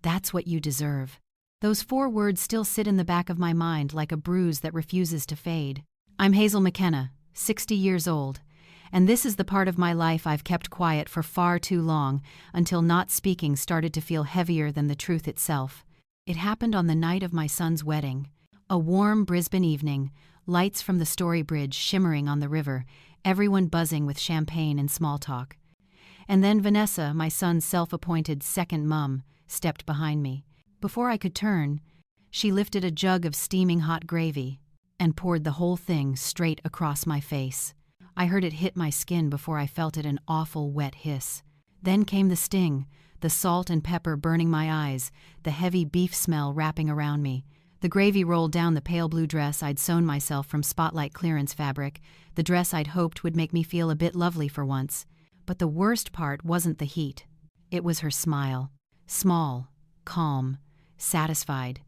That's what you deserve. Those 4 words still sit in the back of my mind like a bruise that refuses to fade. I'm Hazel McKenna, 60 years old, and this is the part of my life I've kept quiet for far too long, until not speaking started to feel heavier than the truth itself. It happened on the night of my son's wedding. A warm Brisbane evening, lights from the Story Bridge shimmering on the river, everyone buzzing with champagne and small talk. And then Vanessa, my son's self-appointed second mum, stepped behind me. Before I could turn, she lifted a jug of steaming hot gravy and poured the whole thing straight across my face. I heard it hit my skin before I felt it an awful wet hiss. Then came the sting, the salt and pepper burning my eyes, the heavy beef smell wrapping around me. The gravy rolled down the pale blue dress I'd sewn myself from Spotlight clearance fabric, the dress I'd hoped would make me feel a bit lovely for once. But the worst part wasn't the heat. It was her smile. Small, calm, satisfied.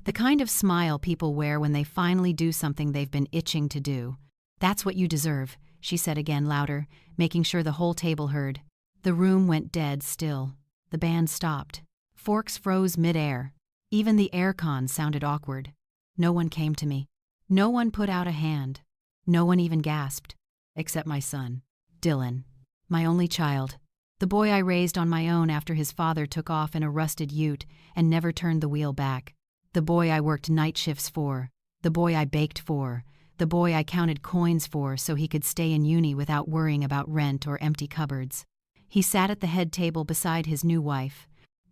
The kind of smile people wear when they finally do something they've been itching to do. That's what you deserve, she said again louder, making sure the whole table heard. The room went dead still. The band stopped. Forks froze mid-air. Even the aircon sounded awkward. No one came to me. No one put out a hand. No one even gasped. Except my son, Dylan. My only child. The boy I raised on my own after his father took off in a rusted ute and never turned the wheel back. The boy I worked night shifts for. The boy I baked for. The boy I counted coins for so he could stay in uni without worrying about rent or empty cupboards. He sat at the head table beside his new wife,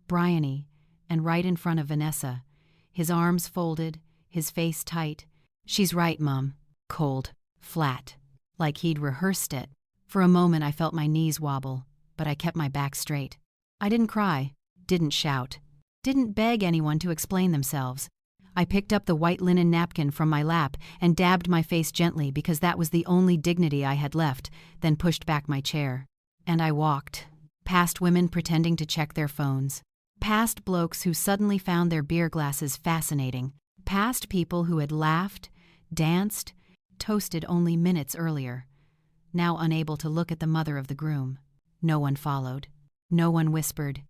Bryony, and right in front of Vanessa, his arms folded, his face tight. She's right, Mum. Cold. Flat. Like he'd rehearsed it. For a moment I felt my knees wobble, but I kept my back straight. I didn't cry, didn't shout, didn't beg anyone to explain themselves. I picked up the white linen napkin from my lap and dabbed my face gently because that was the only dignity I had left, then pushed back my chair. And I walked, past women pretending to check their phones, past blokes who suddenly found their beer glasses fascinating, past people who had laughed, danced, toasted only minutes earlier, now unable to look at the mother of the groom. No one followed. No one whispered,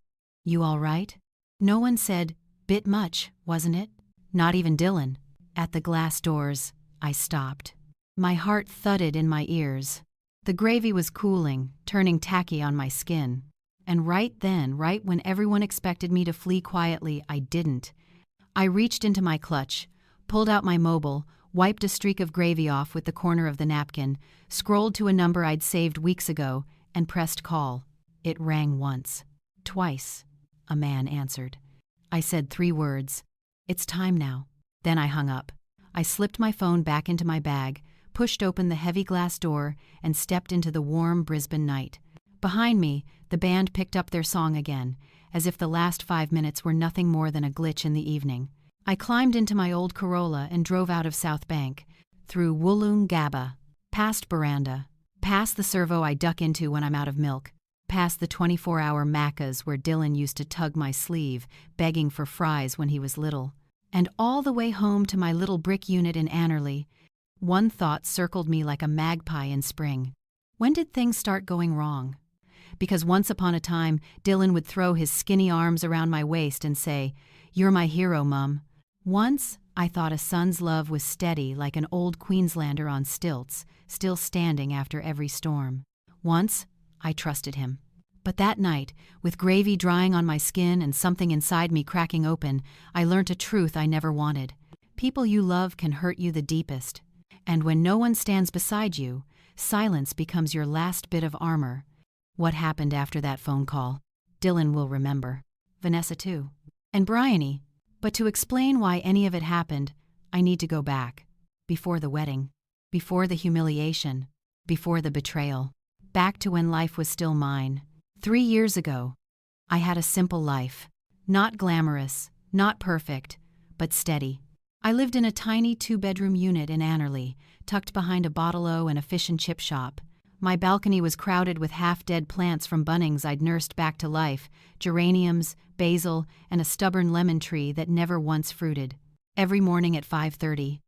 "You all right?" No one said, "Bit much, wasn't it?" Not even Dylan. At the glass doors, I stopped. My heart thudded in my ears. The gravy was cooling, turning tacky on my skin. And right then, right when everyone expected me to flee quietly, I didn't. I reached into my clutch, pulled out my mobile, wiped a streak of gravy off with the corner of the napkin, scrolled to a number I'd saved weeks ago, and pressed call. It rang once. Twice. A man answered. I said 3 words. "It's time now." Then I hung up. I slipped my phone back into my bag, pushed open the heavy glass door, and stepped into the warm Brisbane night. Behind me, the band picked up their song again, as if the last 5 minutes were nothing more than a glitch in the evening. I climbed into my old Corolla and drove out of South Bank, through Wollongabba, past Buranda, past the servo I duck into when I'm out of milk, past the 24-hour Maccas where Dylan used to tug my sleeve, begging for fries when he was little, and all the way home to my little brick unit in Annerley. One thought circled me like a magpie in spring. When did things start going wrong? Because once upon a time, Dylan would throw his skinny arms around my waist and say, "You're my hero, Mum." Once, I thought a son's love was steady like an old Queenslander on stilts, still standing after every storm. Once, I trusted him. But that night, with gravy drying on my skin and something inside me cracking open, I learnt a truth I never wanted. People you love can hurt you the deepest. And when no one stands beside you, silence becomes your last bit of armor. What happened after that phone call? Dylan will remember. Vanessa too. And Bryony. But to explain why any of it happened, I need to go back. Before the wedding. Before the humiliation. Before the betrayal. Back to when life was still mine. 3 years ago. I had a simple life. Not glamorous, not perfect, but steady. I lived in a tiny 2-bedroom unit in Annerley, tucked behind a bottle-o and a fish and chip shop. My balcony was crowded with half-dead plants from Bunnings I'd nursed back to life, geraniums, basil, and a stubborn lemon tree that never once fruited. Every morning at 5:30,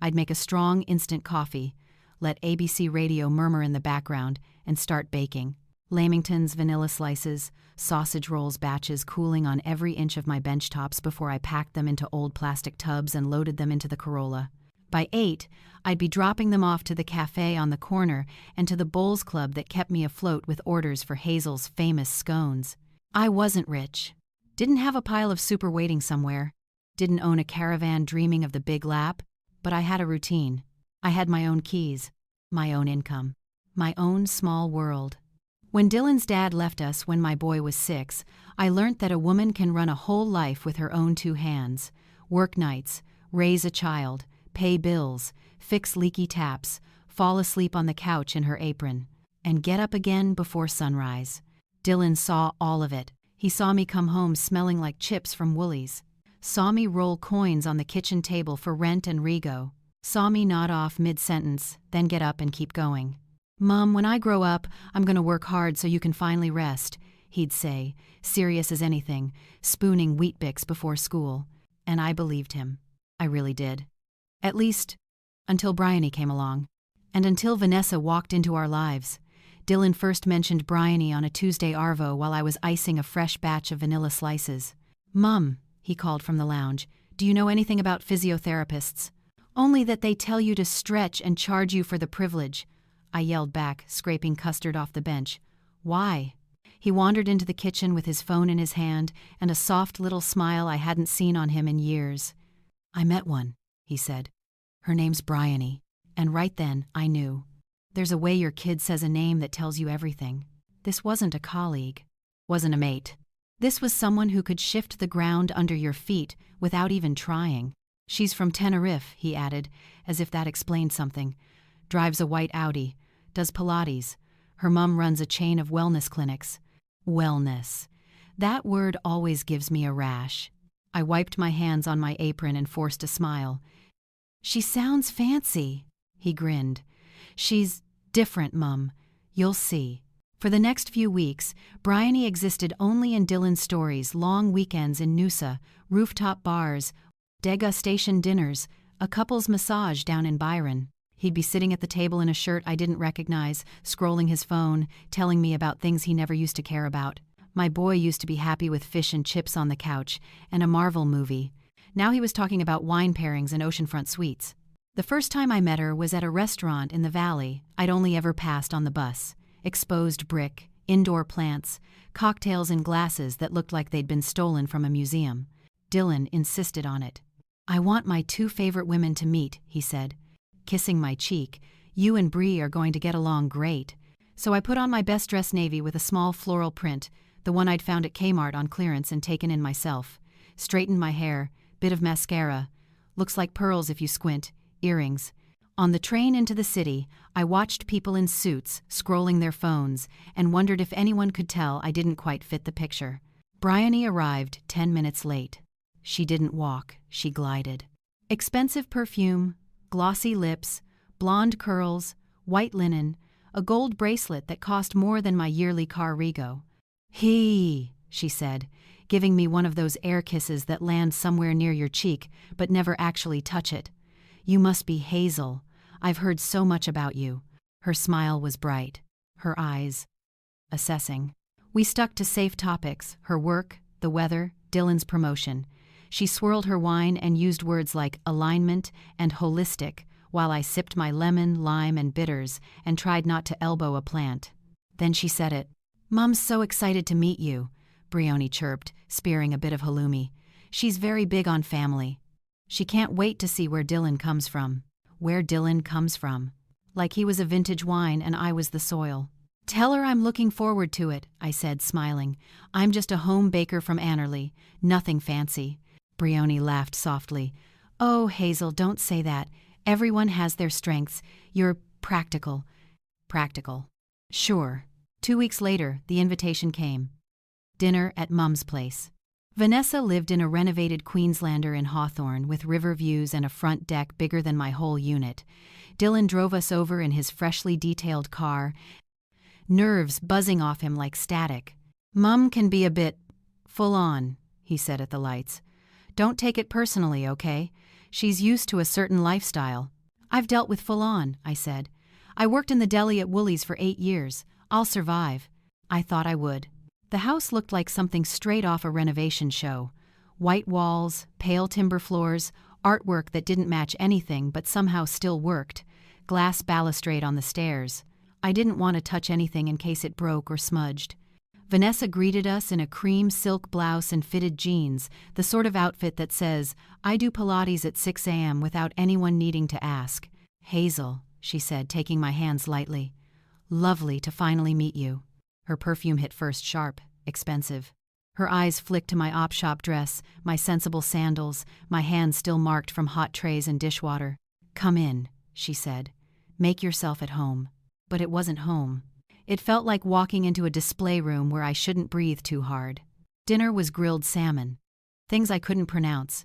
I'd make a strong instant coffee, let ABC radio murmur in the background, and start baking. Lamingtons, vanilla slices, sausage rolls batches cooling on every inch of my bench tops before I packed them into old plastic tubs and loaded them into the Corolla. By 8, I'd be dropping them off to the cafe on the corner and to the bowls club that kept me afloat with orders for Hazel's famous scones. I wasn't rich. Didn't have a pile of super waiting somewhere. Didn't own a caravan dreaming of the big lap, but I had a routine. I had my own keys, my own income, my own small world. When Dylan's dad left us when my boy was 6, I learnt that a woman can run a whole life with her own 2 hands, work nights, raise a child, pay bills, fix leaky taps, fall asleep on the couch in her apron, and get up again before sunrise. Dylan saw all of it. He saw me come home smelling like chips from Woolies, saw me roll coins on the kitchen table for rent and Rego, saw me nod off mid-sentence, then get up and keep going. "Mom, when I grow up, I'm going to work hard so you can finally rest," he'd say, serious as anything, spooning Weet-Bix before school. And I believed him. I really did. At least, until Bryony came along. And until Vanessa walked into our lives. Dylan first mentioned Bryony on a Tuesday arvo while I was icing a fresh batch of vanilla slices. "Mum," he called from the lounge, "do you know anything about physiotherapists?" "Only that they tell you to stretch and charge you for the privilege," I yelled back, scraping custard off the bench. "Why?" He wandered into the kitchen with his phone in his hand and a soft little smile I hadn't seen on him in years. "I met one," he said. "Her name's Bryony." And right then, I knew. There's a way your kid says a name that tells you everything. This wasn't a colleague. Wasn't a mate. This was someone who could shift the ground under your feet without even trying. "She's from Tenerife," he added, as if that explained something. "Drives a white Audi. Does Pilates. Her mum runs a chain of wellness clinics." Wellness. That word always gives me a rash. I wiped my hands on my apron and forced a smile. "She sounds fancy," he grinned. "She's different, Mum. You'll see." For the next few weeks, Bryony existed only in Dylan's stories, long weekends in Noosa, rooftop bars, degustation dinners, a couple's massage down in Byron. He'd be sitting at the table in a shirt I didn't recognize, scrolling his phone, telling me about things he never used to care about. My boy used to be happy with fish and chips on the couch and a Marvel movie. Now he was talking about wine pairings and oceanfront suites. The first time I met her was at a restaurant in the valley I'd only ever passed on the bus. Exposed brick, indoor plants, cocktails in glasses that looked like they'd been stolen from a museum. Dylan insisted on it. "I want my 2 favorite women to meet," he said, kissing my cheek. "You and Bree are going to get along great." So I put on my best dress navy with a small floral print, the one I'd found at Kmart on clearance and taken in myself. Straightened my hair, bit of mascara. Looks like pearls if you squint. Earrings. On the train into the city, I watched people in suits scrolling their phones and wondered if anyone could tell I didn't quite fit the picture. Bryony arrived 10 minutes late. She didn't walk, she glided. Expensive perfume, glossy lips, blonde curls, white linen, a gold bracelet that cost more than my yearly car Rego. "He," she said, giving me one of those air kisses that land somewhere near your cheek but never actually touch it. "You must be Hazel. I've heard so much about you." Her smile was bright, her eyes assessing. We stuck to safe topics, her work, the weather, Dylan's promotion. She swirled her wine and used words like alignment and holistic while I sipped my lemon, lime, and bitters and tried not to elbow a plant. Then she said it. "Mom's so excited to meet you," Bryony chirped, spearing a bit of halloumi. "She's very big on family. She can't wait to see where Dylan comes from." Where Dylan comes from. Like he was a vintage wine and I was the soil. "Tell her I'm looking forward to it," I said, smiling. "I'm just a home baker from Annerley. Nothing fancy." Bryony laughed softly. "Oh, Hazel, don't say that. Everyone has their strengths. You're practical." "Practical." "Sure." 2 weeks later, the invitation came. Dinner at Mum's place. Vanessa lived in a renovated Queenslander in Hawthorne with river views and a front deck bigger than my whole unit. Dylan drove us over in his freshly detailed car, nerves buzzing off him like static. "Mum can be a bit full-on," he said at the lights. "Don't take it personally, okay? She's used to a certain lifestyle." "I've dealt with full-on," I said. "I worked in the deli at Woolies for 8 years. I'll survive." I thought I would. The house looked like something straight off a renovation show. White walls, pale timber floors, artwork that didn't match anything but somehow still worked, glass balustrade on the stairs. I didn't want to touch anything in case it broke or smudged. Vanessa greeted us in a cream silk blouse and fitted jeans, the sort of outfit that says, "I do Pilates at 6 a.m. without anyone needing to ask." "Hazel," she said, taking my hands lightly. "Lovely to finally meet you." Her perfume hit first sharp, expensive. Her eyes flicked to my op-shop dress, my sensible sandals, my hands still marked from hot trays and dishwater. "Come in," she said. "Make yourself at home." But it wasn't home. It felt like walking into a display room where I shouldn't breathe too hard. Dinner was grilled salmon, things I couldn't pronounce,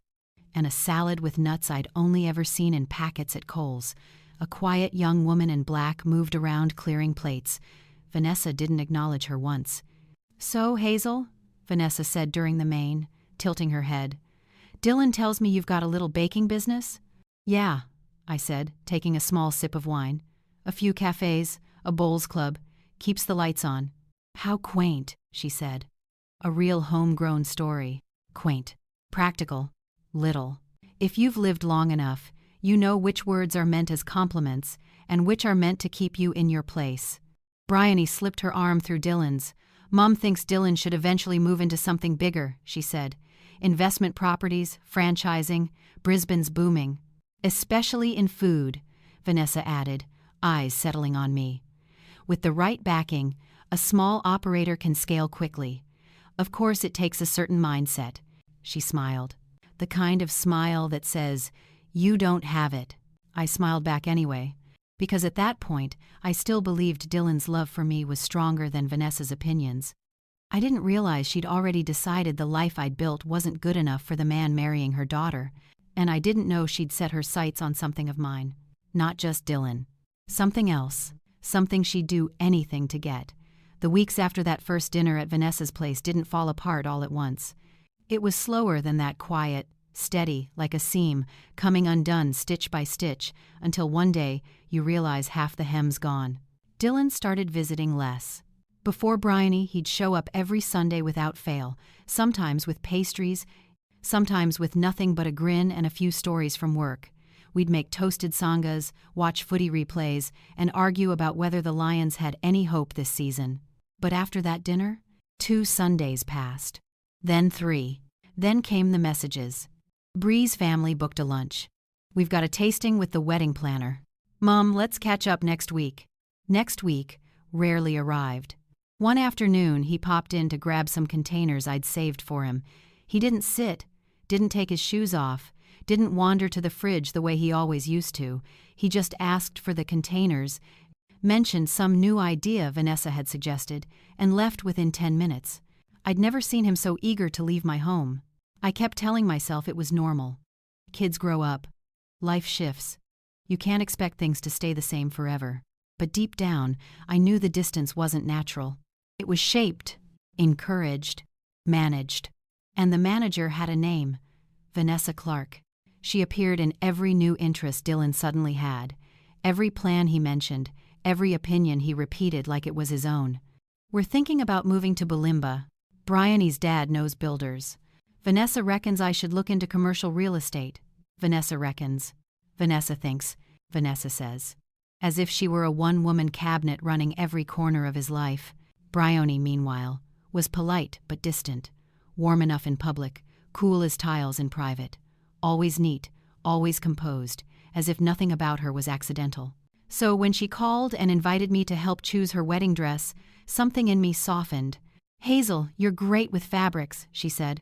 and a salad with nuts I'd only ever seen in packets at Kohl's. A quiet young woman in black moved around clearing plates. Vanessa didn't acknowledge her once. "So, Hazel," Vanessa said during the main, tilting her head, "Dylan tells me you've got a little baking business?" "Yeah," I said, taking a small sip of wine. "A few cafes, a bowls club, keeps the lights on." "How quaint," she said. "A real homegrown story. Quaint. Practical. Little. If you've lived long enough, you know which words are meant as compliments and which are meant to keep you in your place." Bryony slipped her arm through Dylan's. "Mom thinks Dylan should eventually move into something bigger," she said. "Investment properties, franchising, Brisbane's booming." "Especially in food," Vanessa added, eyes settling on me. "With the right backing, a small operator can scale quickly. Of course it takes a certain mindset." She smiled. The kind of smile that says, "You don't have it." I smiled back anyway, because at that point I still believed Dylan's love for me was stronger than Vanessa's opinions. I didn't realize she'd already decided the life I'd built wasn't good enough for the man marrying her daughter, and I didn't know she'd set her sights on something of mine. Not just Dylan. Something else. Something she'd do anything to get. The weeks after that first dinner at Vanessa's place didn't fall apart all at once. It was slower than that, quiet, steady, like a seam, coming undone stitch by stitch, until one day you realize half the hem's gone. Dylan started visiting less. Before Bryony, he'd show up every Sunday without fail, sometimes with pastries, sometimes with nothing but a grin and a few stories from work. We'd make toasted sangas, watch footy replays, and argue about whether the Lions had any hope this season. But after that dinner, 2 Sundays passed. Then 3. Then came the messages. "Bree's family booked a lunch. We've got a tasting with the wedding planner. Mom, let's catch up next week." Next week rarely arrived. One afternoon, he popped in to grab some containers I'd saved for him. He didn't sit, didn't take his shoes off, didn't wander to the fridge the way he always used to. He just asked for the containers, mentioned some new idea Vanessa had suggested, and left within 10 minutes. I'd never seen him so eager to leave my home. I kept telling myself it was normal. Kids grow up. Life shifts. You can't expect things to stay the same forever. But deep down, I knew the distance wasn't natural. It was shaped, encouraged, managed. And the manager had a name, Vanessa Clark. She appeared in every new interest Dylan suddenly had, every plan he mentioned, every opinion he repeated like it was his own. "We're thinking about moving to Bulimba. Bryony's dad knows builders. Vanessa reckons I should look into commercial real estate. Vanessa reckons. Vanessa thinks. Vanessa says." As if she were a one-woman cabinet running every corner of his life. Bryony, meanwhile, was polite but distant, warm enough in public, cool as tiles in private. Always neat, always composed, as if nothing about her was accidental. So when she called and invited me to help choose her wedding dress, something in me softened. "Hazel, you're great with fabrics," she said.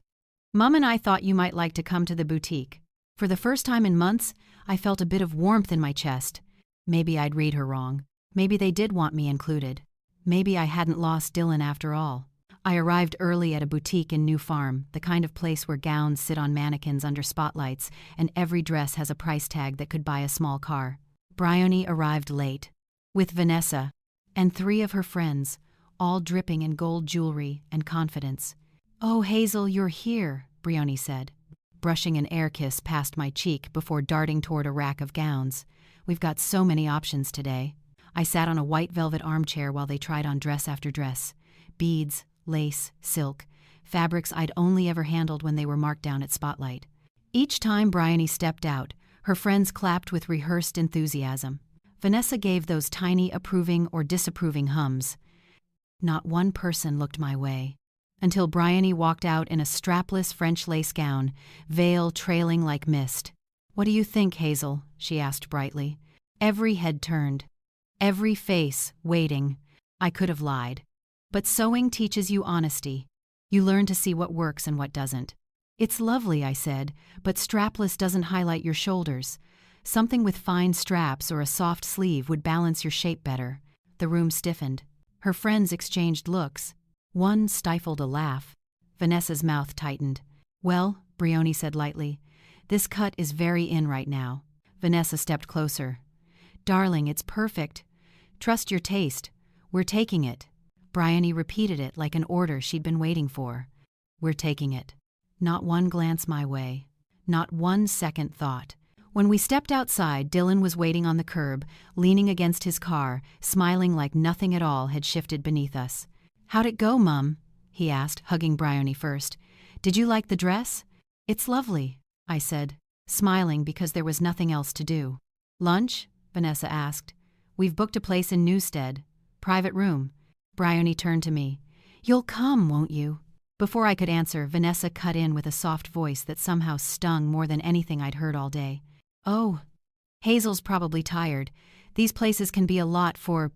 "Mom and I thought you might like to come to the boutique." For the first time in months, I felt a bit of warmth in my chest. Maybe I'd read her wrong. Maybe they did want me included. Maybe I hadn't lost Dylan after all. I arrived early at a boutique in New Farm, the kind of place where gowns sit on mannequins under spotlights and every dress has a price tag that could buy a small car. Bryony arrived late, with Vanessa, and 3 of her friends, all dripping in gold jewelry and confidence. "Oh, Hazel, you're here," Bryony said, brushing an air kiss past my cheek before darting toward a rack of gowns. "We've got so many options today." I sat on a white velvet armchair while they tried on dress after dress. beads, lace, silk, fabrics I'd only ever handled when they were marked down at Spotlight. Each time Bryony stepped out, her friends clapped with rehearsed enthusiasm. Vanessa gave those tiny approving or disapproving hums. Not one person looked my way. Until Bryony walked out in a strapless French lace gown, veil trailing like mist. "What do you think, Hazel?" she asked brightly. Every head turned. Every face waiting. I could have lied. But sewing teaches you honesty. You learn to see what works and what doesn't. "It's lovely," I said, "but strapless doesn't highlight your shoulders. Something with fine straps or a soft sleeve would balance your shape better." The room stiffened. Her friends exchanged looks. One stifled a laugh. Vanessa's mouth tightened. "Well," Bryony said lightly, "this cut is very in right now." Vanessa stepped closer. "Darling, it's perfect. Trust your taste. We're taking it." Bryony repeated it like an order she'd been waiting for. "We're taking it." Not one glance my way. Not one second thought. When we stepped outside, Dylan was waiting on the curb, leaning against his car, smiling like nothing at all had shifted beneath us. "How'd it go, Mum?" he asked, hugging Bryony first. "Did you like the dress?" "It's lovely," I said, smiling because there was nothing else to do. "Lunch?" Vanessa asked. "We've booked a place in Newstead. Private room." Bryony turned to me. "You'll come, won't you?" Before I could answer, Vanessa cut in with a soft voice that somehow stung more than anything I'd heard all day. "Oh, Hazel's probably tired. These places can be a lot for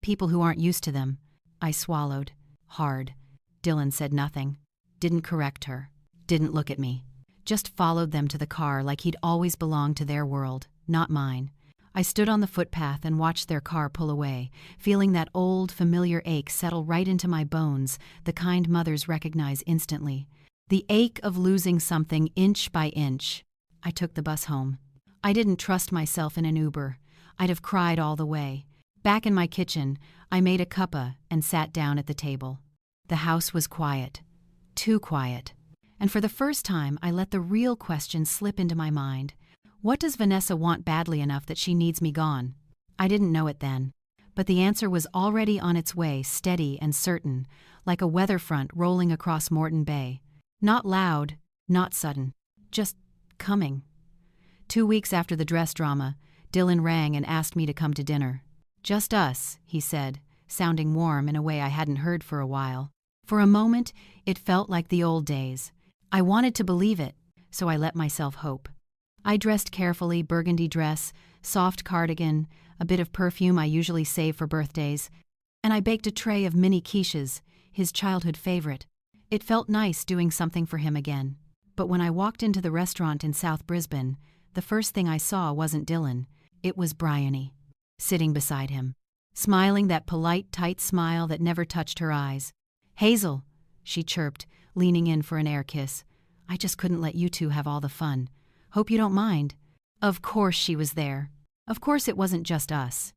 people who aren't used to them." I swallowed. Hard. Dylan said nothing. Didn't correct her. Didn't look at me. Just followed them to the car like he'd always belonged to their world, not mine. I stood on the footpath and watched their car pull away, feeling that old, familiar ache settle right into my bones, the kind mothers recognize instantly. The ache of losing something inch by inch. I took the bus home. I didn't trust myself in an Uber. I'd have cried all the way. Back in my kitchen, I made a cuppa and sat down at the table. The house was quiet. Too quiet. And for the first time, I let the real question slip into my mind. What does Vanessa want badly enough that she needs me gone? I didn't know it then. But the answer was already on its way, steady and certain, like a weather front rolling across Moreton Bay. Not loud, not sudden. Just coming. 2 weeks after the dress drama, Dylan rang and asked me to come to dinner. "Just us," he said, sounding warm in a way I hadn't heard for a while. For a moment, it felt like the old days. I wanted to believe it, so I let myself hope. I dressed carefully, burgundy dress, soft cardigan, a bit of perfume I usually save for birthdays, and I baked a tray of mini quiches, his childhood favorite. It felt nice doing something for him again. But when I walked into the restaurant in South Brisbane, the first thing I saw wasn't Dylan. It was Bryony, sitting beside him, smiling that polite, tight smile that never touched her eyes. "Hazel," she chirped, leaning in for an air kiss. "I just couldn't let you two have all the fun. Hope you don't mind." Of course she was there. Of course it wasn't just us.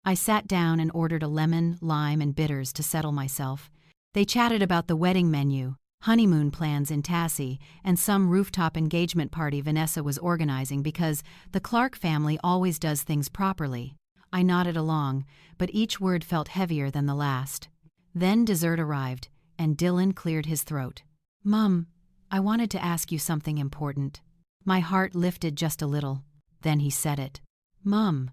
I sat down and ordered a lemon, lime, and bitters to settle myself. They chatted about the wedding menu, honeymoon plans in Tassie, and some rooftop engagement party Vanessa was organizing because the Clark family always does things properly. I nodded along, but each word felt heavier than the last. Then dessert arrived, and Dylan cleared his throat. "Mum, I wanted to ask you something important." My heart lifted just a little. Then he said it. "Mum,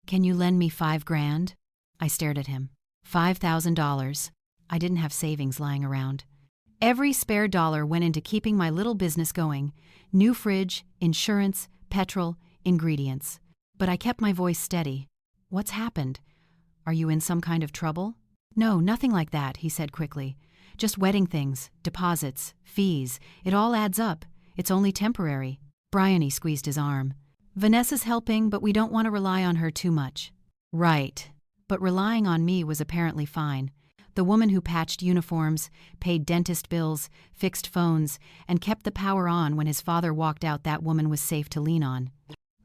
can you lend me $5,000? I stared at him. $5,000. I didn't have savings lying around. Every spare dollar went into keeping my little business going. New fridge, insurance, petrol, ingredients. But I kept my voice steady. "What's happened? Are you in some kind of trouble?" "No, nothing like that," he said quickly. "Just wedding things, deposits, fees. It all adds up. It's only temporary." Bryony squeezed his arm. "Vanessa's helping, but we don't want to rely on her too much." Right. But relying on me was apparently fine. The woman who patched uniforms, paid dentist bills, fixed phones, and kept the power on when his father walked out, that woman was safe to lean on.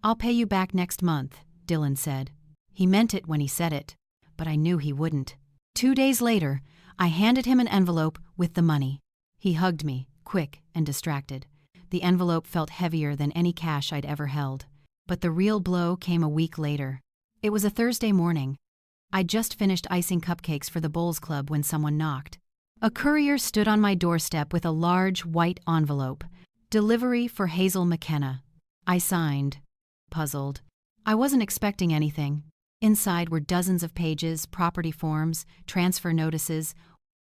"I'll pay you back next month," Dylan said. He meant it when he said it, but I knew he wouldn't. 2 days later, I handed him an envelope with the money. He hugged me, quick and distracted. The envelope felt heavier than any cash I'd ever held. But the real blow came a week later. It was a Thursday morning. I'd just finished icing cupcakes for the Bowls Club when someone knocked. A courier stood on my doorstep with a large white envelope. Delivery for Hazel McKenna. I signed, puzzled. I wasn't expecting anything. Inside were dozens of pages, property forms, transfer notices,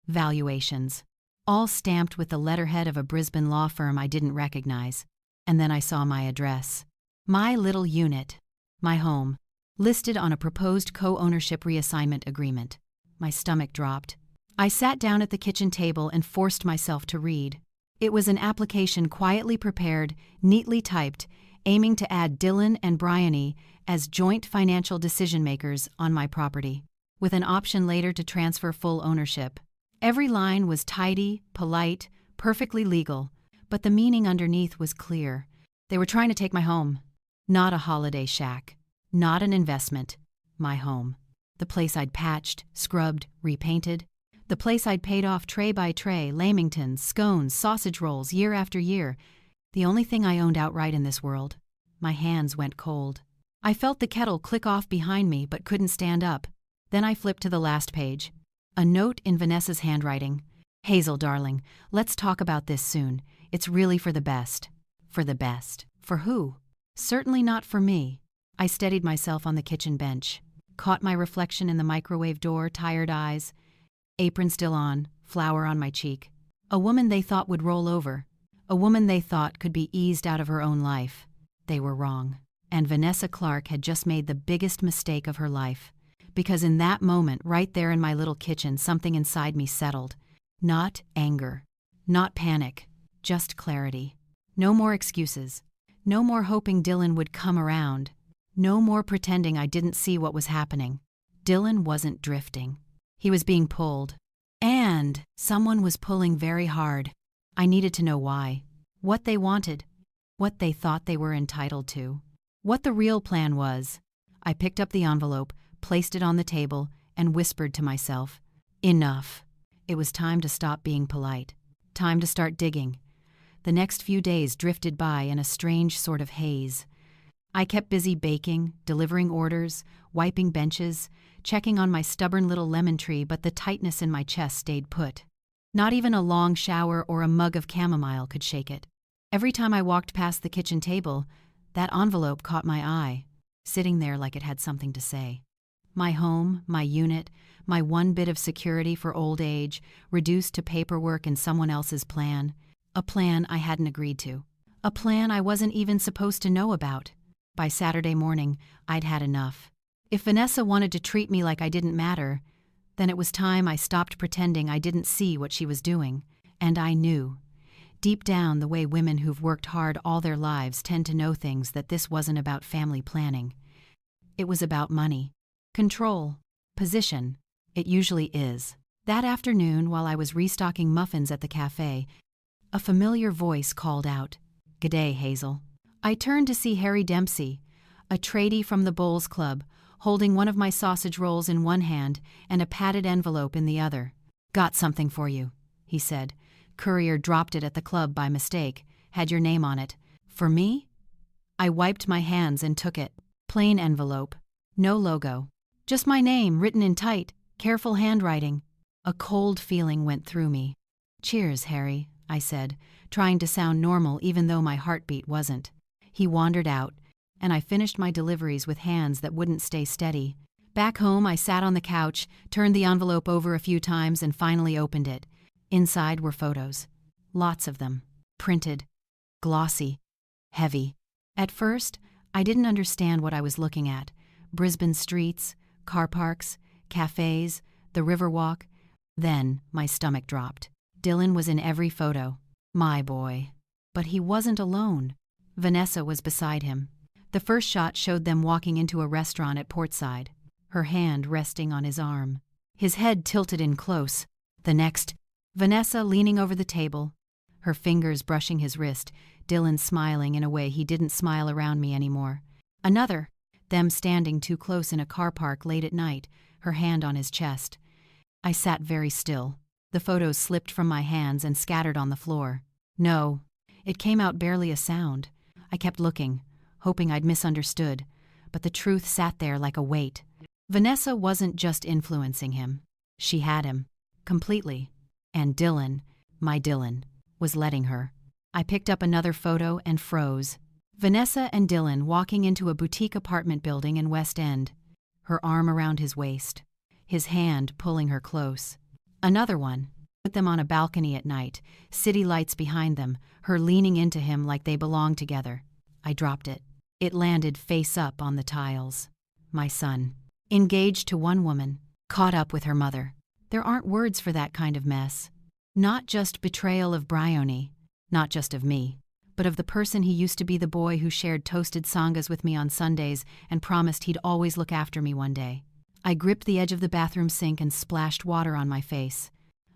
valuations, all stamped with the letterhead of a Brisbane law firm I didn't recognize. And then I saw my address. My little unit. My home. Listed on a proposed co-ownership reassignment agreement. My stomach dropped. I sat down at the kitchen table and forced myself to read. It was an application quietly prepared, neatly typed, aiming to add Dylan and Bryony as joint financial decision-makers on my property, with an option later to transfer full ownership. Every line was tidy, polite, perfectly legal, but the meaning underneath was clear. They were trying to take my home. Not a holiday shack. Not an investment. My home. The place I'd patched, scrubbed, repainted. The place I'd paid off tray by tray, lamingtons, scones, sausage rolls, year after year. The only thing I owned outright in this world. My hands went cold. I felt the kettle click off behind me but couldn't stand up. Then I flipped to the last page. A note in Vanessa's handwriting. Hazel, darling, let's talk about this soon. It's really for the best. For the best. For who? Certainly not for me. I steadied myself on the kitchen bench. Caught my reflection in the microwave door, tired eyes. Apron still on, flour on my cheek. A woman they thought would roll over. A woman they thought could be eased out of her own life. They were wrong. And Vanessa Clark had just made the biggest mistake of her life. Because in that moment, right there in my little kitchen, something inside me settled. Not anger. Not panic. Just clarity. No more excuses. No more hoping Dylan would come around. No more pretending I didn't see what was happening. Dylan wasn't drifting. He was being pulled. And someone was pulling very hard. I needed to know why. What they wanted. What they thought they were entitled to. What the real plan was. I picked up the envelope, placed it on the table, and whispered to myself, enough. It was time to stop being polite. Time to start digging. The next few days drifted by in a strange sort of haze. I kept busy baking, delivering orders, wiping benches, checking on my stubborn little lemon tree, but the tightness in my chest stayed put. Not even a long shower or a mug of chamomile could shake it. Every time I walked past the kitchen table, that envelope caught my eye, sitting there like it had something to say. My home, my unit, my one bit of security for old age, reduced to paperwork and someone else's plan. A plan I hadn't agreed to. A plan I wasn't even supposed to know about. By Saturday morning, I'd had enough. If Vanessa wanted to treat me like I didn't matter, then it was time I stopped pretending I didn't see what she was doing. And I knew. Deep down, the way women who've worked hard all their lives tend to know things, that this wasn't about family planning. It was about money. Control. Position. It usually is. That afternoon, while I was restocking muffins at the cafe, a familiar voice called out, "G'day, Hazel." I turned to see Harry Dempsey, a tradie from the Bowls Club, holding one of my sausage rolls in one hand and a padded envelope in the other. "Got something for you," he said. "Courier dropped it at the club by mistake. Had your name on it. For me?" I wiped my hands and took it. Plain envelope. No logo. Just my name written in tight, careful handwriting. A cold feeling went through me. "Cheers, Harry," I said, trying to sound normal even though my heartbeat wasn't. He wandered out, and I finished my deliveries with hands that wouldn't stay steady. Back home, I sat on the couch, turned the envelope over a few times, and finally opened it. Inside were photos. Lots of them. Printed. Glossy. Heavy. At first, I didn't understand what I was looking at. Brisbane streets, car parks, cafes, the Riverwalk. Then my stomach dropped. Dylan was in every photo. My boy. But he wasn't alone. Vanessa was beside him. The first shot showed them walking into a restaurant at Portside, her hand resting on his arm. His head tilted in close. The next, Vanessa leaning over the table, her fingers brushing his wrist, Dylan smiling in a way he didn't smile around me anymore. Another, them standing too close in a car park late at night, her hand on his chest. I sat very still. The photos slipped from my hands and scattered on the floor. No, it came out barely a sound. I kept looking, hoping I'd misunderstood, but the truth sat there like a weight. Vanessa wasn't just influencing him. She had him. Completely. And Dylan, my Dylan, was letting her. I picked up another photo and froze. Vanessa and Dylan walking into a boutique apartment building in West End, her arm around his waist, his hand pulling her close. Another one, with them on a balcony at night, city lights behind them, her leaning into him like they belonged together. I dropped it. It landed face up on the tiles. My son, engaged to one woman, caught up with her mother. There aren't words for that kind of mess. Not just betrayal of Bryony, not just of me, but of the person he used to be, the boy who shared toasted sangas with me on Sundays and promised he'd always look after me one day. I gripped the edge of the bathroom sink and splashed water on my face.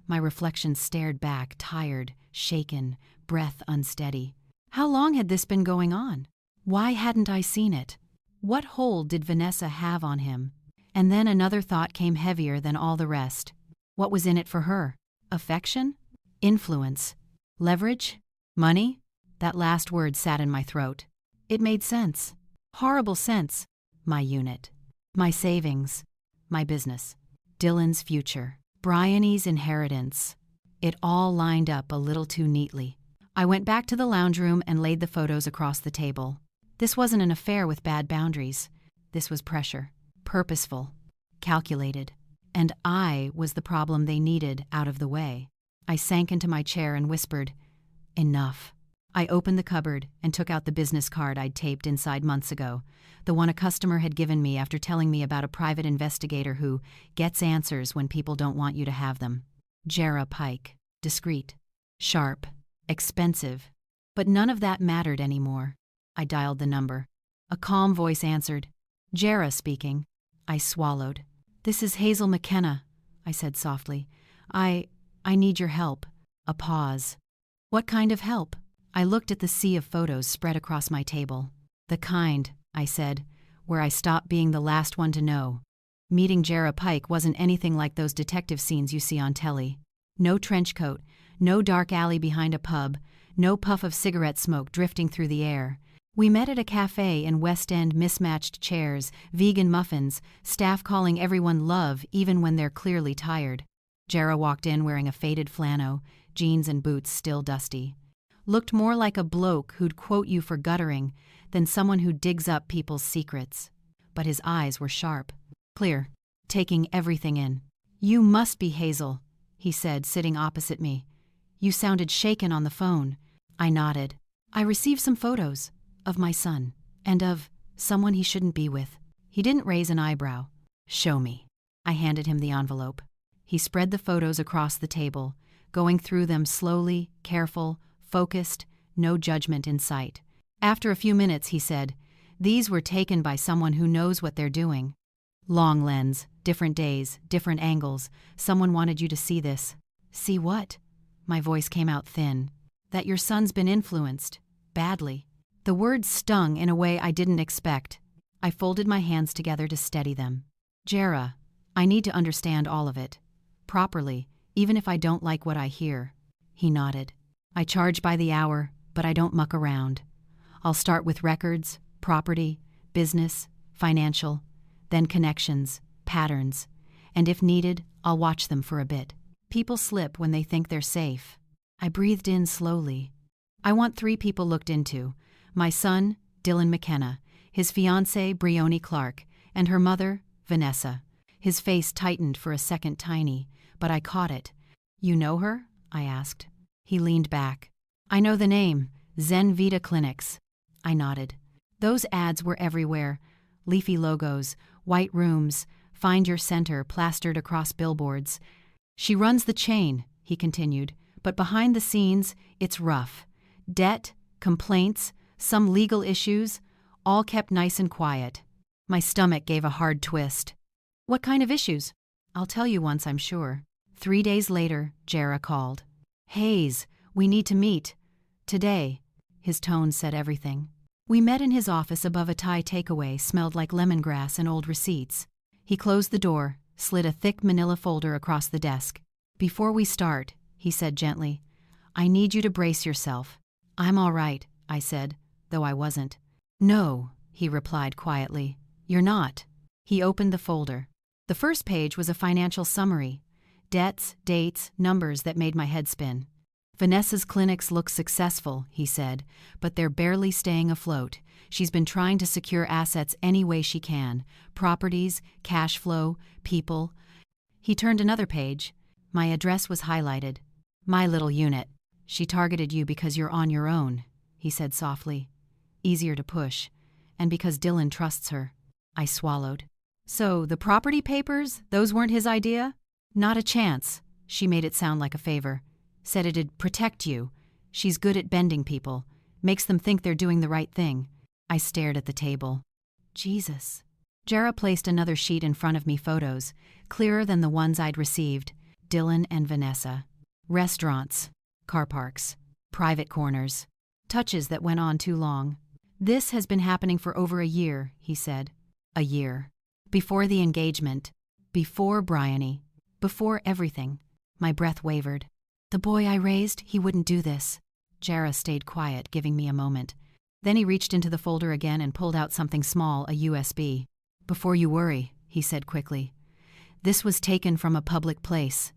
My reflection stared back, tired, shaken, breath unsteady. How long had this been going on? Why hadn't I seen it? What hold did Vanessa have on him? And then another thought came heavier than all the rest. What was in it for her? Affection? Influence? Leverage? Money? That last word sat in my throat. It made sense. Horrible sense. My unit. My savings. My business. Dylan's future. Bryony's inheritance. It all lined up a little too neatly. I went back to the lounge room and laid the photos across the table. This wasn't an affair with bad boundaries. This was pressure. Purposeful. Calculated. And I was the problem they needed out of the way. I sank into my chair and whispered, "Enough." I opened the cupboard and took out the business card I'd taped inside months ago, the one a customer had given me after telling me about a private investigator who gets answers when people don't want you to have them. Jera Pike. Discreet. Sharp. Expensive. But none of that mattered anymore. I dialed the number. A calm voice answered. "Jera speaking." I swallowed. "This is Hazel McKenna," I said softly. I need your help." A pause. "What kind of help?" I looked at the sea of photos spread across my table. "The kind," I said, "where I stopped being the last one to know." Meeting Jera Pike wasn't anything like those detective scenes you see on telly. No trench coat, no dark alley behind a pub, no puff of cigarette smoke drifting through the air. We met at a cafe in West End, mismatched chairs, vegan muffins, staff calling everyone love even when they're clearly tired. Jera walked in wearing a faded flannel, jeans and boots still dusty. Looked more like a bloke who'd quote you for guttering than someone who digs up people's secrets. But his eyes were sharp, clear, taking everything in. "You must be Hazel," he said, sitting opposite me. "You sounded shaken on the phone." I nodded. "I received some photos of my son and of someone he shouldn't be with." He didn't raise an eyebrow. "Show me." I handed him the envelope. He spread the photos across the table, going through them slowly, careful, focused, no judgment in sight. After a few minutes, he said, "These were taken by someone who knows what they're doing. Long lens, different days, different angles. Someone wanted you to see this." "See what?" My voice came out thin. "That your son's been influenced. Badly." The words stung in a way I didn't expect. I folded my hands together to steady them. "Jera, I need to understand all of it. Properly, even if I don't like what I hear." He nodded. "I charge by the hour, but I don't muck around. I'll start with records, property, business, financial, then connections, patterns, and if needed, I'll watch them for a bit. People slip when they think they're safe." I breathed in slowly. "I want 3 people looked into. My son, Dylan McKenna, his fiancée, Bryony Clark, and her mother, Vanessa." His face tightened for a second tiny, but I caught it. "You know her?" I asked. He leaned back. "I know the name, Zen Vita Clinics." I nodded. Those ads were everywhere. Leafy logos, white rooms, "Find Your Center" plastered across billboards. "She runs the chain," he continued, "but behind the scenes, it's rough. Debt, complaints, some legal issues, all kept nice and quiet." My stomach gave a hard twist. "What kind of issues?" "I'll tell you once, I'm sure." 3 days later, Jera called. "Hayes, we need to meet. Today." His tone said everything. We met in his office above a Thai takeaway, smelled like lemongrass and old receipts. He closed the door, slid a thick manila folder across the desk. "Before we start," he said gently, "I need you to brace yourself." "I'm all right," I said, though I wasn't. "No," he replied quietly. "You're not." He opened the folder. The first page was a financial summary. Debts, dates, numbers that made my head spin. Vanessa's clinics look successful, he said, but they're barely staying afloat. She's been trying to secure assets any way she can. Properties, cash flow, people. He turned another page. My address was highlighted. My little unit. She targeted you because you're on your own, he said softly. Easier to push. And because Dylan trusts her. I swallowed. So, the property papers, those weren't his idea? Not a chance. She made it sound like a favor. Said it'd protect you. She's good at bending people. Makes them think they're doing the right thing. I stared at the table. Jesus. Jara placed another sheet in front of me, photos, clearer than the ones I'd received. Dylan and Vanessa. Restaurants. Car parks. Private corners. Touches that went on too long. This has been happening for over a year, he said. A year. Before the engagement. Before Bryony. Before everything. My breath wavered. The boy I raised, he wouldn't do this. Jara stayed quiet, giving me a moment. Then he reached into the folder again and pulled out something small, a USB. Before you worry, he said quickly. This was taken from a public place.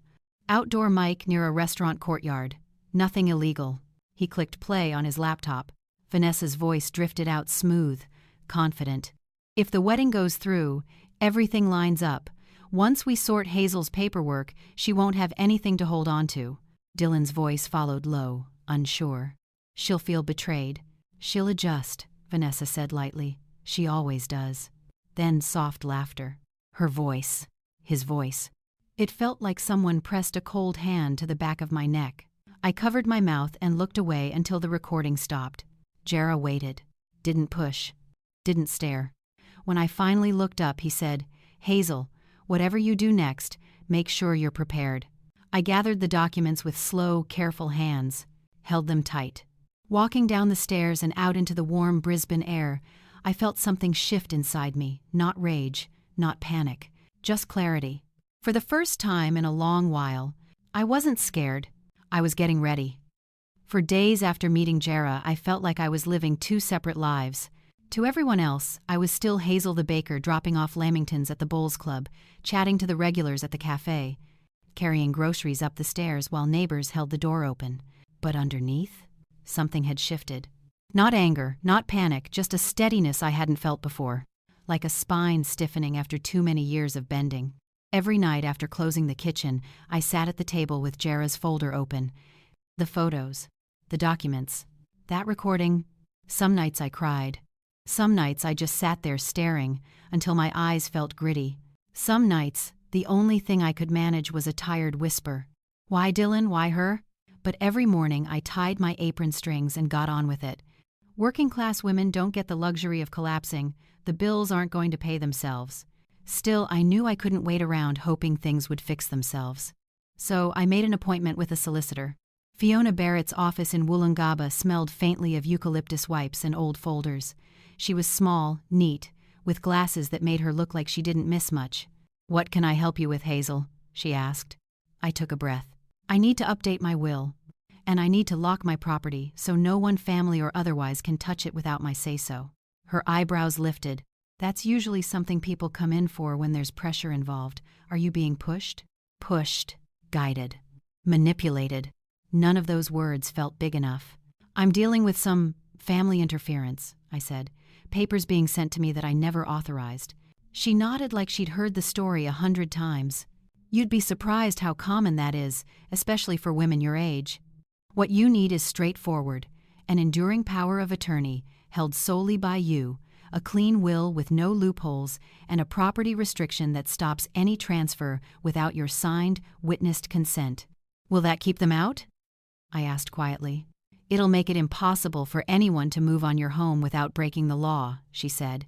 Outdoor mic near a restaurant courtyard. Nothing illegal. He clicked play on his laptop. Vanessa's voice drifted out smooth, confident. If the wedding goes through, everything lines up. Once we sort Hazel's paperwork, she won't have anything to hold on to. Dylan's voice followed low, unsure. She'll feel betrayed. She'll adjust, Vanessa said lightly. She always does. Then soft laughter. Her voice. His voice. It felt like someone pressed a cold hand to the back of my neck. I covered my mouth and looked away until the recording stopped. Jara waited. Didn't push. Didn't stare. When I finally looked up, he said, Hazel, whatever you do next, make sure you're prepared. I gathered the documents with slow, careful hands, held them tight. Walking down the stairs and out into the warm Brisbane air, I felt something shift inside me, not rage, not panic, just clarity. For the first time in a long while, I wasn't scared. I was getting ready. For days after meeting Jara, I felt like I was living two separate lives. To everyone else, I was still Hazel the baker dropping off lamingtons at the bowls club, chatting to the regulars at the cafe, carrying groceries up the stairs while neighbors held the door open. But underneath, something had shifted. Not anger, not panic, just a steadiness I hadn't felt before, like a spine stiffening after too many years of bending. Every night after closing the kitchen, I sat at the table with Jara's folder open. The photos, the documents, that recording. Some nights I cried. Some nights I just sat there staring until my eyes felt gritty. Some nights, the only thing I could manage was a tired whisper. Why Dylan? Why her? But every morning I tied my apron strings and got on with it. Working-class women don't get the luxury of collapsing. The bills aren't going to pay themselves. Still, I knew I couldn't wait around hoping things would fix themselves. So I made an appointment with a solicitor. Fiona Barrett's office in Woolloongabba smelled faintly of eucalyptus wipes and old folders. She was small, neat, with glasses that made her look like she didn't miss much. "What can I help you with, Hazel?" she asked. I took a breath. I need to update my will. And I need to lock my property so no one, family or otherwise, can touch it without my say-so. Her eyebrows lifted. That's usually something people come in for when there's pressure involved. Are you being pushed? Pushed. Guided. Manipulated. None of those words felt big enough. I'm dealing with some family interference, I said. Papers being sent to me that I never authorized. She nodded like she'd heard the story 100 times. You'd be surprised how common that is, especially for women your age. What you need is straightforward, an enduring power of attorney held solely by you, a clean will with no loopholes, and a property restriction that stops any transfer without your signed, witnessed consent. Will that keep them out? I asked quietly. It'll make it impossible for anyone to move on your home without breaking the law, she said,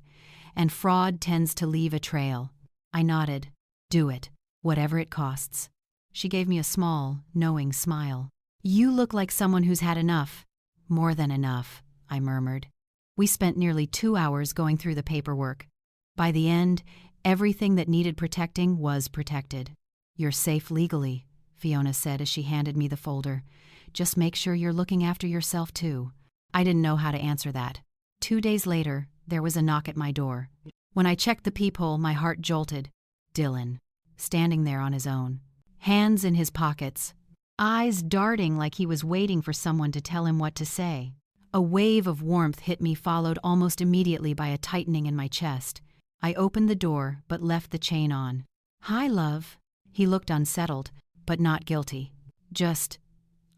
and fraud tends to leave a trail. I nodded. Do it, whatever it costs. She gave me a small, knowing smile. You look like someone who's had enough. More than enough, I murmured. We spent nearly 2 hours going through the paperwork. By the end, everything that needed protecting was protected. You're safe legally, Fiona said as she handed me the folder. Just make sure you're looking after yourself too. I didn't know how to answer that. 2 days later, there was a knock at my door. When I checked the peephole, my heart jolted. Dylan, standing there on his own. hands in his pockets, eyes darting like he was waiting for someone to tell him what to say. A wave of warmth hit me, followed almost immediately by a tightening in my chest. I opened the door but left the chain on. "Hi, love." He looked unsettled, but not guilty. Just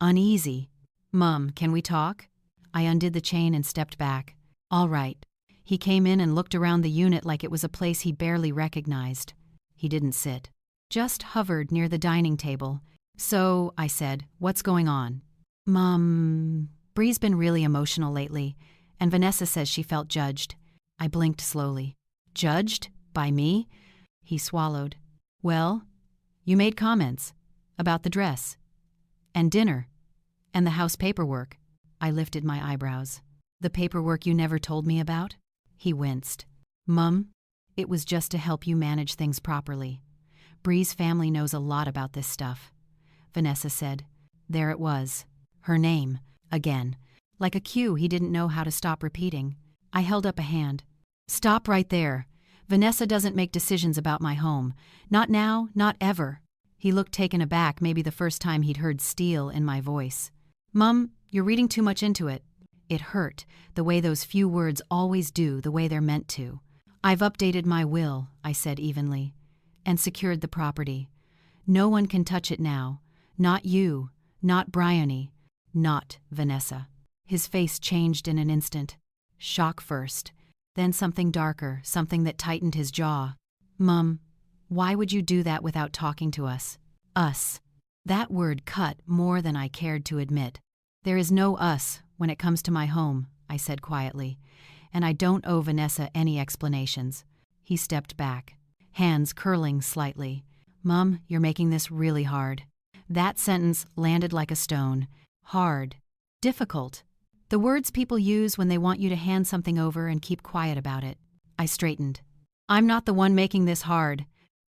uneasy. "Mum, can we talk?" I undid the chain and stepped back. "All right." He came in and looked around the unit like it was a place he barely recognized. He didn't sit, just hovered near the dining table. "So," I said, "what's going on?" "Mum, Bree's been really emotional lately, and Vanessa says she felt judged." I blinked slowly. "Judged? By me?" He swallowed. "Well, you made comments about the dress, and dinner, and the house paperwork." I lifted my eyebrows. "The paperwork you never told me about?" He winced. "Mum, it was just to help you manage things properly. Bree's family knows a lot about this stuff." Vanessa said. There it was. Her name. Again. Like a cue he didn't know how to stop repeating. I held up a hand. "Stop right there. Vanessa doesn't make decisions about my home. Not now, not ever." He looked taken aback, maybe the first time he'd heard steel in my voice. "Mum, you're reading too much into it." It hurt, the way those few words always do, the way they're meant to. "I've updated my will," I said evenly, "and secured the property. No one can touch it now. Not you, not Bryony, not Vanessa." His face changed in an instant. Shock first, then something darker, something that tightened his jaw. "Mum, why would you do that without talking to us?" Us. That word cut more than I cared to admit. "There is no us when it comes to my home," I said quietly, "and I don't owe Vanessa any explanations." He stepped back, hands curling slightly. "Mum, you're making this really hard." That sentence landed like a stone. Hard. Difficult. The words people use when they want you to hand something over and keep quiet about it. I straightened. "I'm not the one making this hard.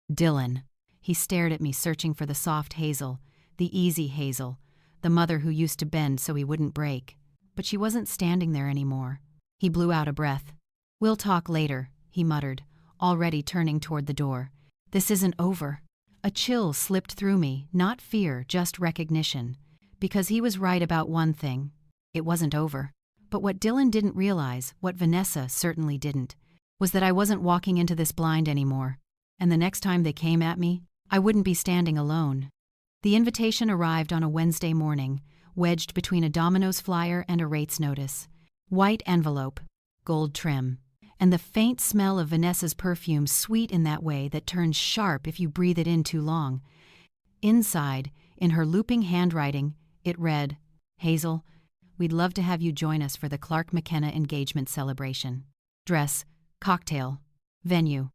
Dylan." He stared at me, searching for the soft Hazel, the easy Hazel, the mother who used to bend so he wouldn't break. But she wasn't standing there anymore. He blew out a breath. "We'll talk later," he muttered, already turning toward the door. "This isn't over." A chill slipped through me, not fear, just recognition. Because he was right about one thing. It wasn't over. But what Dylan didn't realize, what Vanessa certainly didn't, was that I wasn't walking into this blind anymore. And the next time they came at me, I wouldn't be standing alone. The invitation arrived on a Wednesday morning, wedged between a Domino's flyer and a rates notice. White envelope, gold trim, and the faint smell of Vanessa's perfume, sweet in that way that turns sharp if you breathe it in too long. Inside, in her looping handwriting, it read, "Hazel, we'd love to have you join us for the Clark McKenna engagement celebration. Dress, cocktail. Venue,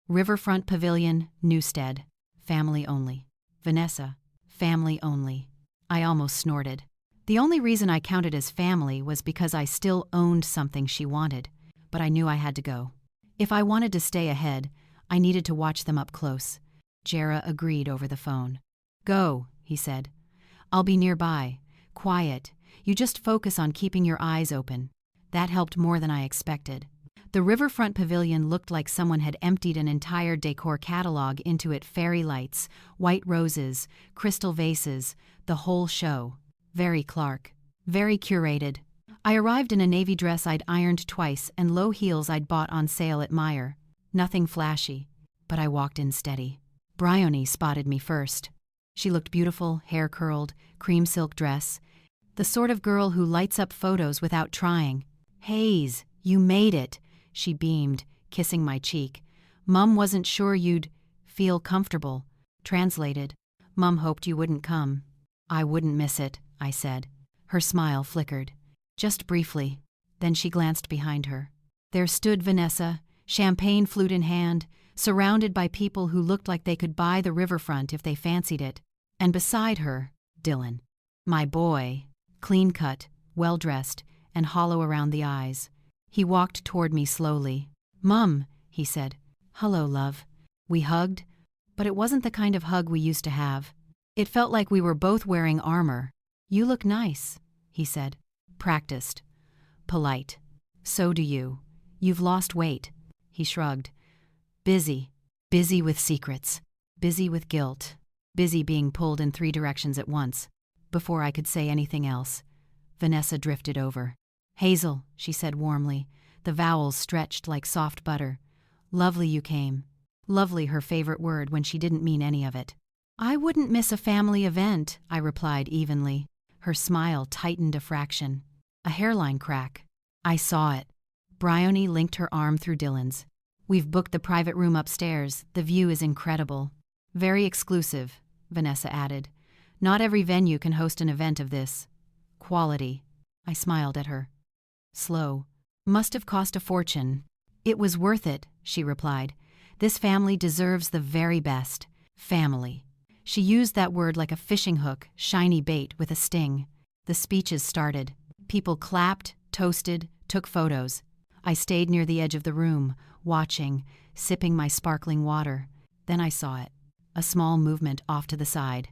Riverfront Pavilion, Newstead. Family only." Vanessa, family only. I almost snorted. The only reason I counted as family was because I still owned something she wanted, but I knew I had to go. If I wanted to stay ahead, I needed to watch them up close. Jara agreed over the phone. "Go," he said. "I'll be nearby. Quiet. You just focus on keeping your eyes open." That helped more than I expected. The Riverfront Pavilion looked like someone had emptied an entire decor catalog into it. Fairy lights, white roses, crystal vases, the whole show. Very Clark. Very curated. I arrived in a navy dress I'd ironed twice and low heels I'd bought on sale at Meijer. Nothing flashy, but I walked in steady. Bryony spotted me first. She looked beautiful, hair curled, cream silk dress. The sort of girl who lights up photos without trying. "Haze, you made it," she beamed, kissing my cheek. "Mum wasn't sure you'd feel comfortable." Translated, "Mum hoped you wouldn't come." "I wouldn't miss it," I said. Her smile flickered. Just briefly. Then she glanced behind her. There stood Vanessa, champagne flute in hand, surrounded by people who looked like they could buy the riverfront if they fancied it. And beside her, Dylan. My boy, clean-cut, well-dressed, and hollow around the eyes. He walked toward me slowly. "Mum," he said. "Hello, love." We hugged, but it wasn't the kind of hug we used to have. It felt like we were both wearing armor. "You look nice," he said. Practiced. Polite. "So do you. You've lost weight." He shrugged. "Busy. Busy with secrets. Busy with guilt." busy being pulled in 3 directions at once. Before I could say anything else, Vanessa drifted over. "Hazel," she said warmly, the vowels stretched like soft butter. "Lovely you came." Lovely, her favorite word when she didn't mean any of it. "I wouldn't miss a family event," I replied evenly. Her smile tightened a fraction. A hairline crack. I saw it. Bryony linked her arm through Dylan's. "We've booked the private room upstairs. The view is incredible." "Very exclusive," Vanessa added. "Not every venue can host an event of this quality." I smiled at her. "Slow. Must have cost a fortune." "It was worth it," she replied. "This family deserves the very best." Family. She used that word like a fishing hook, shiny bait with a sting. The speeches started. People clapped, toasted, took photos. I stayed near the edge of the room, watching, sipping my sparkling water. Then I saw it. A small movement off to the side.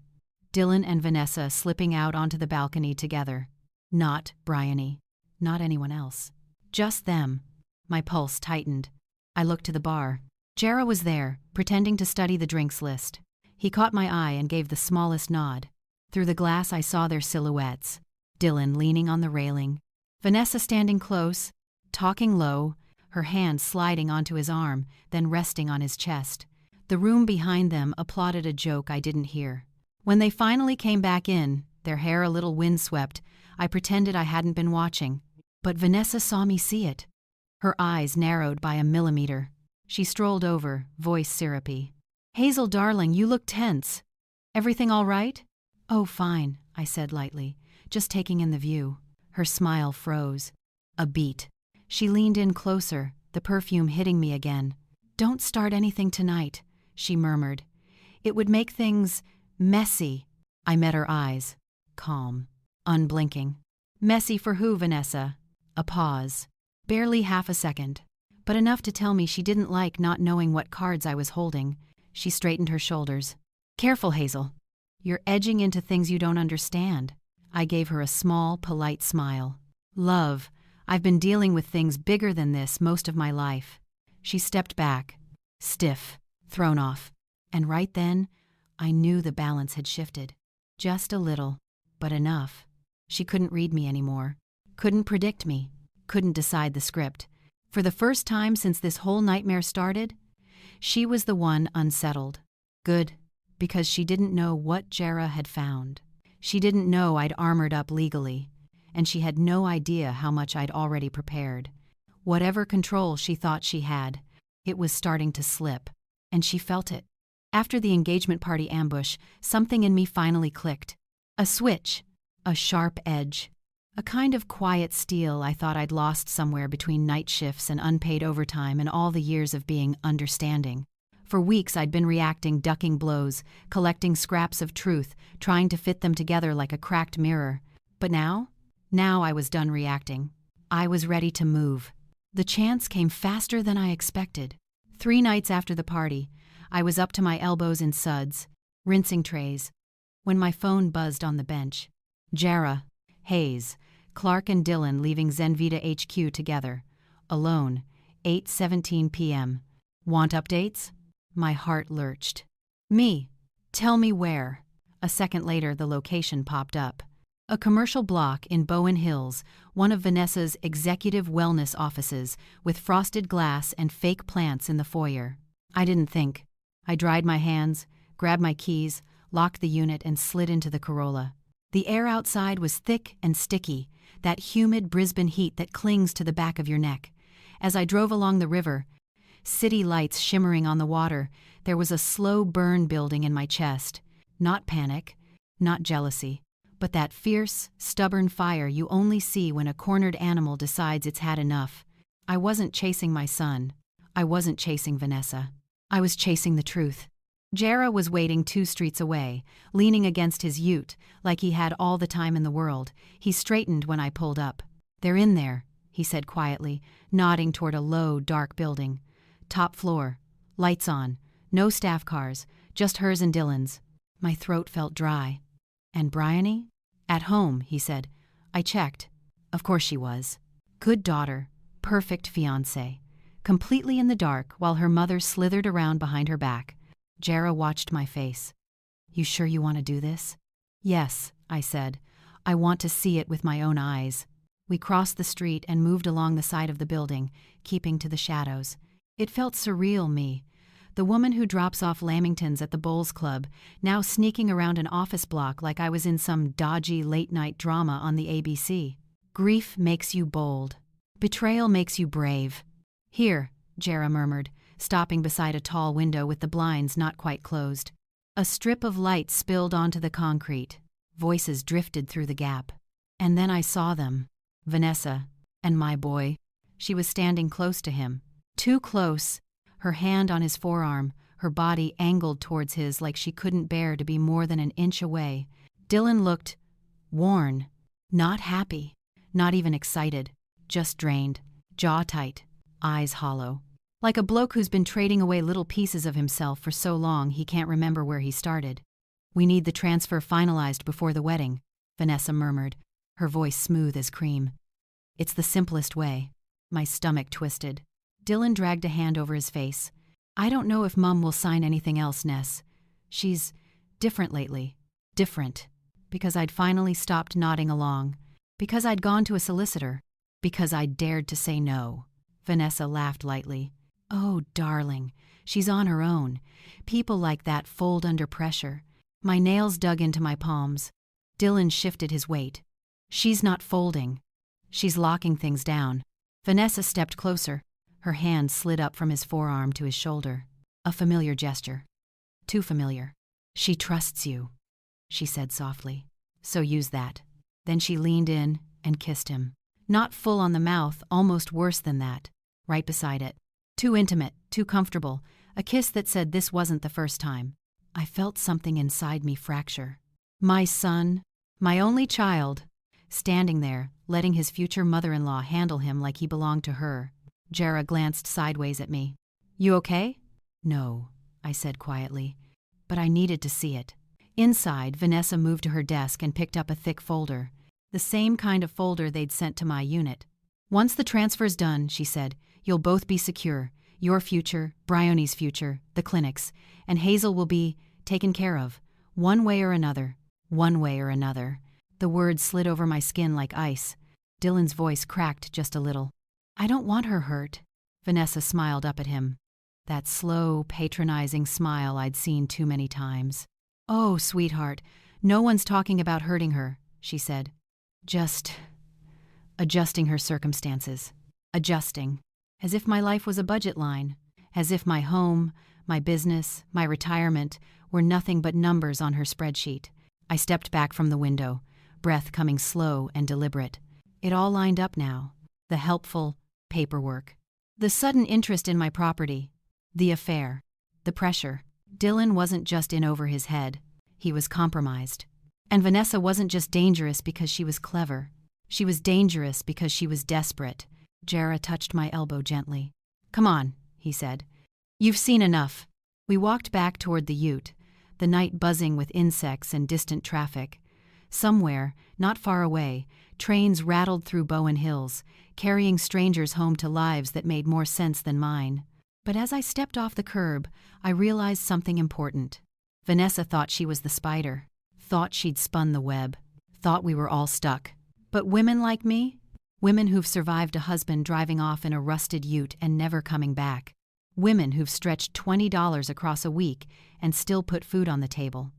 Dylan and Vanessa slipping out onto the balcony together. Not Bryony. Not anyone else. Just them. My pulse tightened. I looked to the bar. Jara was there, pretending to study the drinks list. He caught my eye and gave the smallest nod. Through the glass I saw their silhouettes. Dylan leaning on the railing. Vanessa standing close, talking low, her hand sliding onto his arm, then resting on his chest. The room behind them applauded a joke I didn't hear. When they finally came back in, their hair a little windswept, I pretended I hadn't been watching. But Vanessa saw me see it. Her eyes narrowed by a millimeter. She strolled over, voice syrupy. "Hazel, darling, you look tense. Everything all right?" "Oh, fine," I said lightly, just taking in the view. Her smile froze. A beat. She leaned in closer, the perfume hitting me again. "Don't start anything tonight," she murmured. "It would make things messy." I met her eyes. Calm. Unblinking. "Messy for who, Vanessa?" A pause. Barely half a second. But enough to tell me she didn't like not knowing what cards I was holding. She straightened her shoulders. "Careful, Hazel. You're edging into things you don't understand." I gave her a small, polite smile. "Love, I've been dealing with things bigger than this most of my life." She stepped back. Stiff. Thrown off. And right then, I knew the balance had shifted. Just a little. But enough. She couldn't read me anymore. Couldn't predict me. Couldn't decide the script. For the first time since this whole nightmare started, she was the one unsettled. Good, because she didn't know what Jara had found. She didn't know I'd armored up legally, and she had no idea how much I'd already prepared. Whatever control she thought she had, it was starting to slip, and she felt it. After the engagement party ambush, something in me finally clicked. A switch, a sharp edge. A kind of quiet steel I thought I'd lost somewhere between night shifts and unpaid overtime and all the years of being understanding. For weeks I'd been reacting, ducking blows, collecting scraps of truth, trying to fit them together like a cracked mirror. But now I was done reacting. I was ready to move. The chance came faster than I expected. 3 nights after the party, I was up to my elbows in suds, rinsing trays, when my phone buzzed on the bench. Jara, Hayes, Clark and Dylan leaving Zenvita HQ together. Alone, 8:17 p.m. "Want updates?" My heart lurched. "Me. Tell me where." A second later, the location popped up. A commercial block in Bowen Hills, one of Vanessa's executive wellness offices, with frosted glass and fake plants in the foyer. I didn't think. I dried my hands, grabbed my keys, locked the unit, and slid into the Corolla. The air outside was thick and sticky, that humid Brisbane heat that clings to the back of your neck. As I drove along the river, city lights shimmering on the water, there was a slow burn building in my chest. Not panic, not jealousy, but that fierce, stubborn fire you only see when a cornered animal decides it's had enough. I wasn't chasing my son. I wasn't chasing Vanessa. I was chasing the truth. Jara was waiting 2 streets away, leaning against his ute, like he had all the time in the world. He straightened when I pulled up. "They're in there," he said quietly, nodding toward a low, dark building. "Top floor. Lights on. No staff cars, just hers and Dylan's." My throat felt dry. "And Bryony?" "At home," he said. I checked. Of course she was. Good daughter. Perfect fiancée. Completely in the dark while her mother slithered around behind her back. Jara watched my face. You sure you want to do this? Yes, I said. I want to see it with my own eyes. We crossed the street and moved along the side of the building, keeping to the shadows. It felt surreal, me. The woman who drops off lamingtons at the bowls club, now sneaking around an office block like I was in some dodgy late-night drama on the ABC. Grief makes you bold. Betrayal makes you brave. Here, Jera murmured, stopping beside a tall window with the blinds not quite closed. A strip of light spilled onto the concrete. Voices drifted through the gap. And then I saw them. Vanessa, and my boy. She was standing close to him. Too close, her hand on his forearm, her body angled towards his like she couldn't bear to be more than an inch away. Dylan looked worn, not happy, not even excited, just drained, jaw tight, eyes hollow. Like a bloke who's been trading away little pieces of himself for so long he can't remember where he started. We need the transfer finalized before the wedding, Vanessa murmured, her voice smooth as cream. It's the simplest way. My stomach twisted. Dylan dragged a hand over his face. I don't know if Mum will sign anything else, Ness. She's different lately. Different. Because I'd finally stopped nodding along. Because I'd gone to a solicitor. Because I'd dared to say no. Vanessa laughed lightly. Oh, darling. She's on her own. People like that fold under pressure. My nails dug into my palms. Dylan shifted his weight. She's not folding. She's locking things down. Vanessa stepped closer. Her hand slid up from his forearm to his shoulder. A familiar gesture. Too familiar. She trusts you, she said softly. So use that. Then she leaned in and kissed him. Not full on the mouth, almost worse than that. Right beside it. Too intimate, too comfortable. A kiss that said this wasn't the first time. I felt something inside me fracture. My son, my only child, standing there, letting his future mother-in-law handle him like he belonged to her. Jera glanced sideways at me. You okay? No, I said quietly. But I needed to see it. Inside, Vanessa moved to her desk and picked up a thick folder. The same kind of folder they'd sent to my unit. Once the transfer's done, she said, you'll both be secure. Your future, Bryony's future, the clinic's, and Hazel will be taken care of. One way or another. One way or another. The words slid over my skin like ice. Dylan's voice cracked just a little. I don't want her hurt. Vanessa smiled up at him. That slow, patronizing smile I'd seen too many times. Oh, sweetheart, no one's talking about hurting her, she said. Just adjusting her circumstances. Adjusting. As if my life was a budget line. As if my home, my business, my retirement were nothing but numbers on her spreadsheet. I stepped back from the window, breath coming slow and deliberate. It all lined up now. The helpful paperwork. The sudden interest in my property. The affair. The pressure. Dylan wasn't just in over his head. He was compromised. And Vanessa wasn't just dangerous because she was clever. She was dangerous because she was desperate. Jera touched my elbow gently. Come on, he said. You've seen enough. We walked back toward the ute, the night buzzing with insects and distant traffic. Somewhere, not far away, trains rattled through Bowen Hills, carrying strangers home to lives that made more sense than mine. But as I stepped off the curb, I realized something important. Vanessa thought she was the spider, thought she'd spun the web, thought we were all stuck. But women like me? Women who've survived a husband driving off in a rusted ute and never coming back. Women who've stretched $20 across a week and still put food on the table.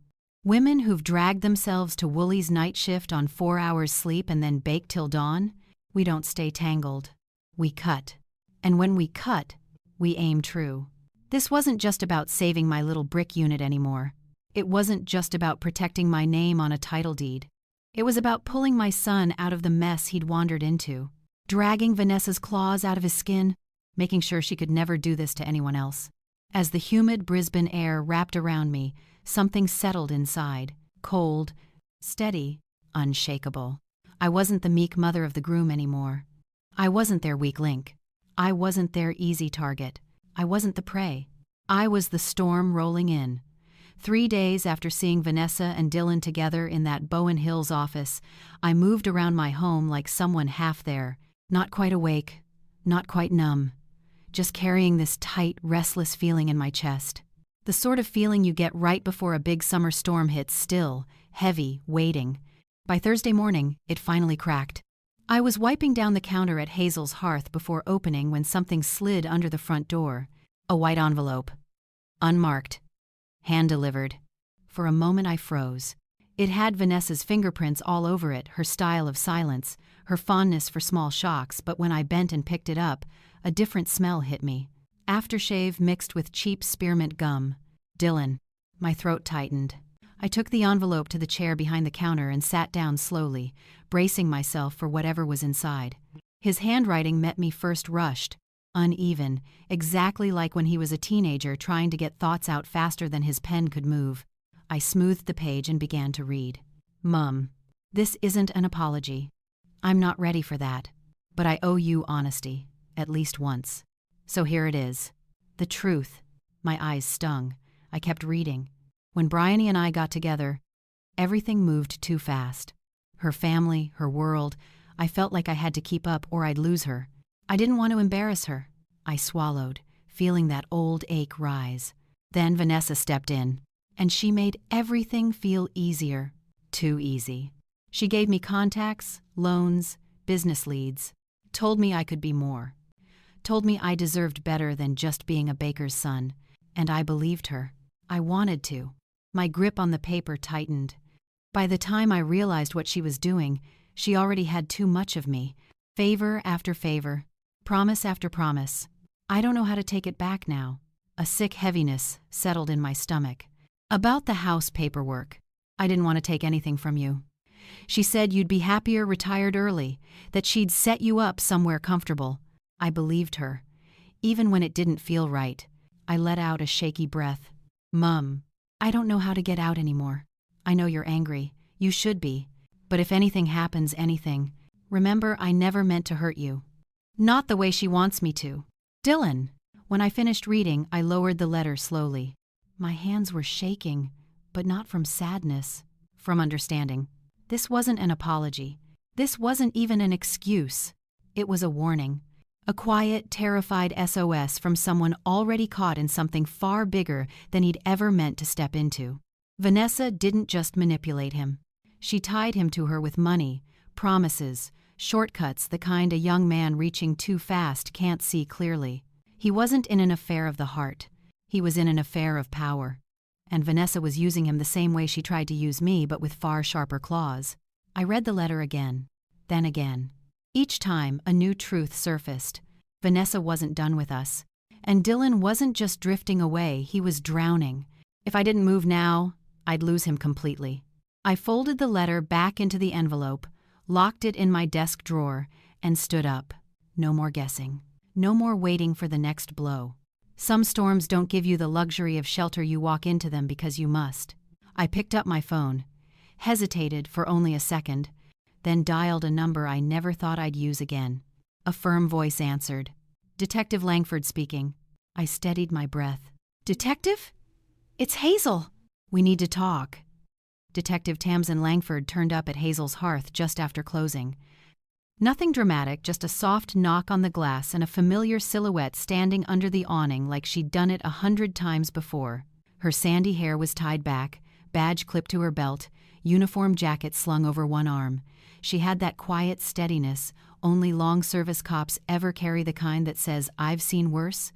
Women who've dragged themselves to Wooley's night shift on 4 hours sleep and then bake till dawn. We don't stay tangled. We cut. And when we cut, we aim true. This wasn't just about saving my little brick unit anymore. It wasn't just about protecting my name on a title deed. It was about pulling my son out of the mess he'd wandered into, dragging Vanessa's claws out of his skin, making sure she could never do this to anyone else. As the humid Brisbane air wrapped around me, something settled inside, cold, steady, unshakable. I wasn't the meek mother of the groom anymore. I wasn't their weak link. I wasn't their easy target. I wasn't the prey. I was the storm rolling in. 3 days after seeing Vanessa and Dylan together in that Bowen Hills office, I moved around my home like someone half there, not quite awake, not quite numb, just carrying this tight, restless feeling in my chest. The sort of feeling you get right before a big summer storm hits, still, heavy, waiting. By Thursday morning, it finally cracked. I was wiping down the counter at Hazel's hearth before opening when something slid under the front door. A white envelope. Unmarked. Hand-delivered. For a moment I froze. It had Vanessa's fingerprints all over it, her style of silence, her fondness for small shocks, but when I bent and picked it up, a different smell hit me. Aftershave mixed with cheap spearmint gum. Dylan. My throat tightened. I took the envelope to the chair behind the counter and sat down slowly, bracing myself for whatever was inside. His handwriting met me first rushed, uneven, exactly like when he was a teenager trying to get thoughts out faster than his pen could move. I smoothed the page and began to read. Mum, this isn't an apology. I'm not ready for that. But I owe you honesty, at least once. So here it is. The truth. My eyes stung. I kept reading. When Bryony and I got together, everything moved too fast. Her family, her world, I felt like I had to keep up or I'd lose her. I didn't want to embarrass her. I swallowed, feeling that old ache rise. Then Vanessa stepped in, and she made everything feel easier. Too easy. She gave me contacts, loans, business leads, told me I could be more. Told me I deserved better than just being a baker's son, and I believed her. I wanted to. My grip on the paper tightened. By the time I realized what she was doing, she already had too much of me. Favor after favor, promise after promise. I don't know how to take it back now. A sick heaviness settled in my stomach. About the house paperwork. I didn't want to take anything from you. She said you'd be happier retired early, that she'd set you up somewhere comfortable. I believed her. Even when it didn't feel right, I let out a shaky breath. Mum, I don't know how to get out anymore. I know you're angry. You should be. But if anything happens, remember I never meant to hurt you. Not the way she wants me to. Dylan. When I finished reading, I lowered the letter slowly. My hands were shaking, but not from sadness, from understanding. This wasn't an apology. This wasn't even an excuse. It was a warning. A quiet, terrified SOS from someone already caught in something far bigger than he'd ever meant to step into. Vanessa didn't just manipulate him. She tied him to her with money, promises, shortcuts, the kind a young man reaching too fast can't see clearly. He wasn't in an affair of the heart. He was in an affair of power. And Vanessa was using him the same way she tried to use me, but with far sharper claws. I read the letter again, then again. Each time, a new truth surfaced. Vanessa wasn't done with us. And Dylan wasn't just drifting away, he was drowning. If I didn't move now, I'd lose him completely. I folded the letter back into the envelope, locked it in my desk drawer, and stood up. No more guessing. No more waiting for the next blow. Some storms don't give you the luxury of shelter, you walk into them because you must. I picked up my phone, hesitated for only a second, then dialed a number I never thought I'd use again. A firm voice answered. Detective Langford speaking. I steadied my breath. Detective? It's Hazel. We need to talk. Detective Tamsin Langford turned up at Hazel's hearth just after closing. Nothing dramatic, just a soft knock on the glass and a familiar silhouette standing under the awning like she'd done it 100 times before. Her sandy hair was tied back, badge clipped to her belt, uniform jacket slung over one arm. She had that quiet steadiness, only long-service cops ever carry, the kind that says, I've seen worse,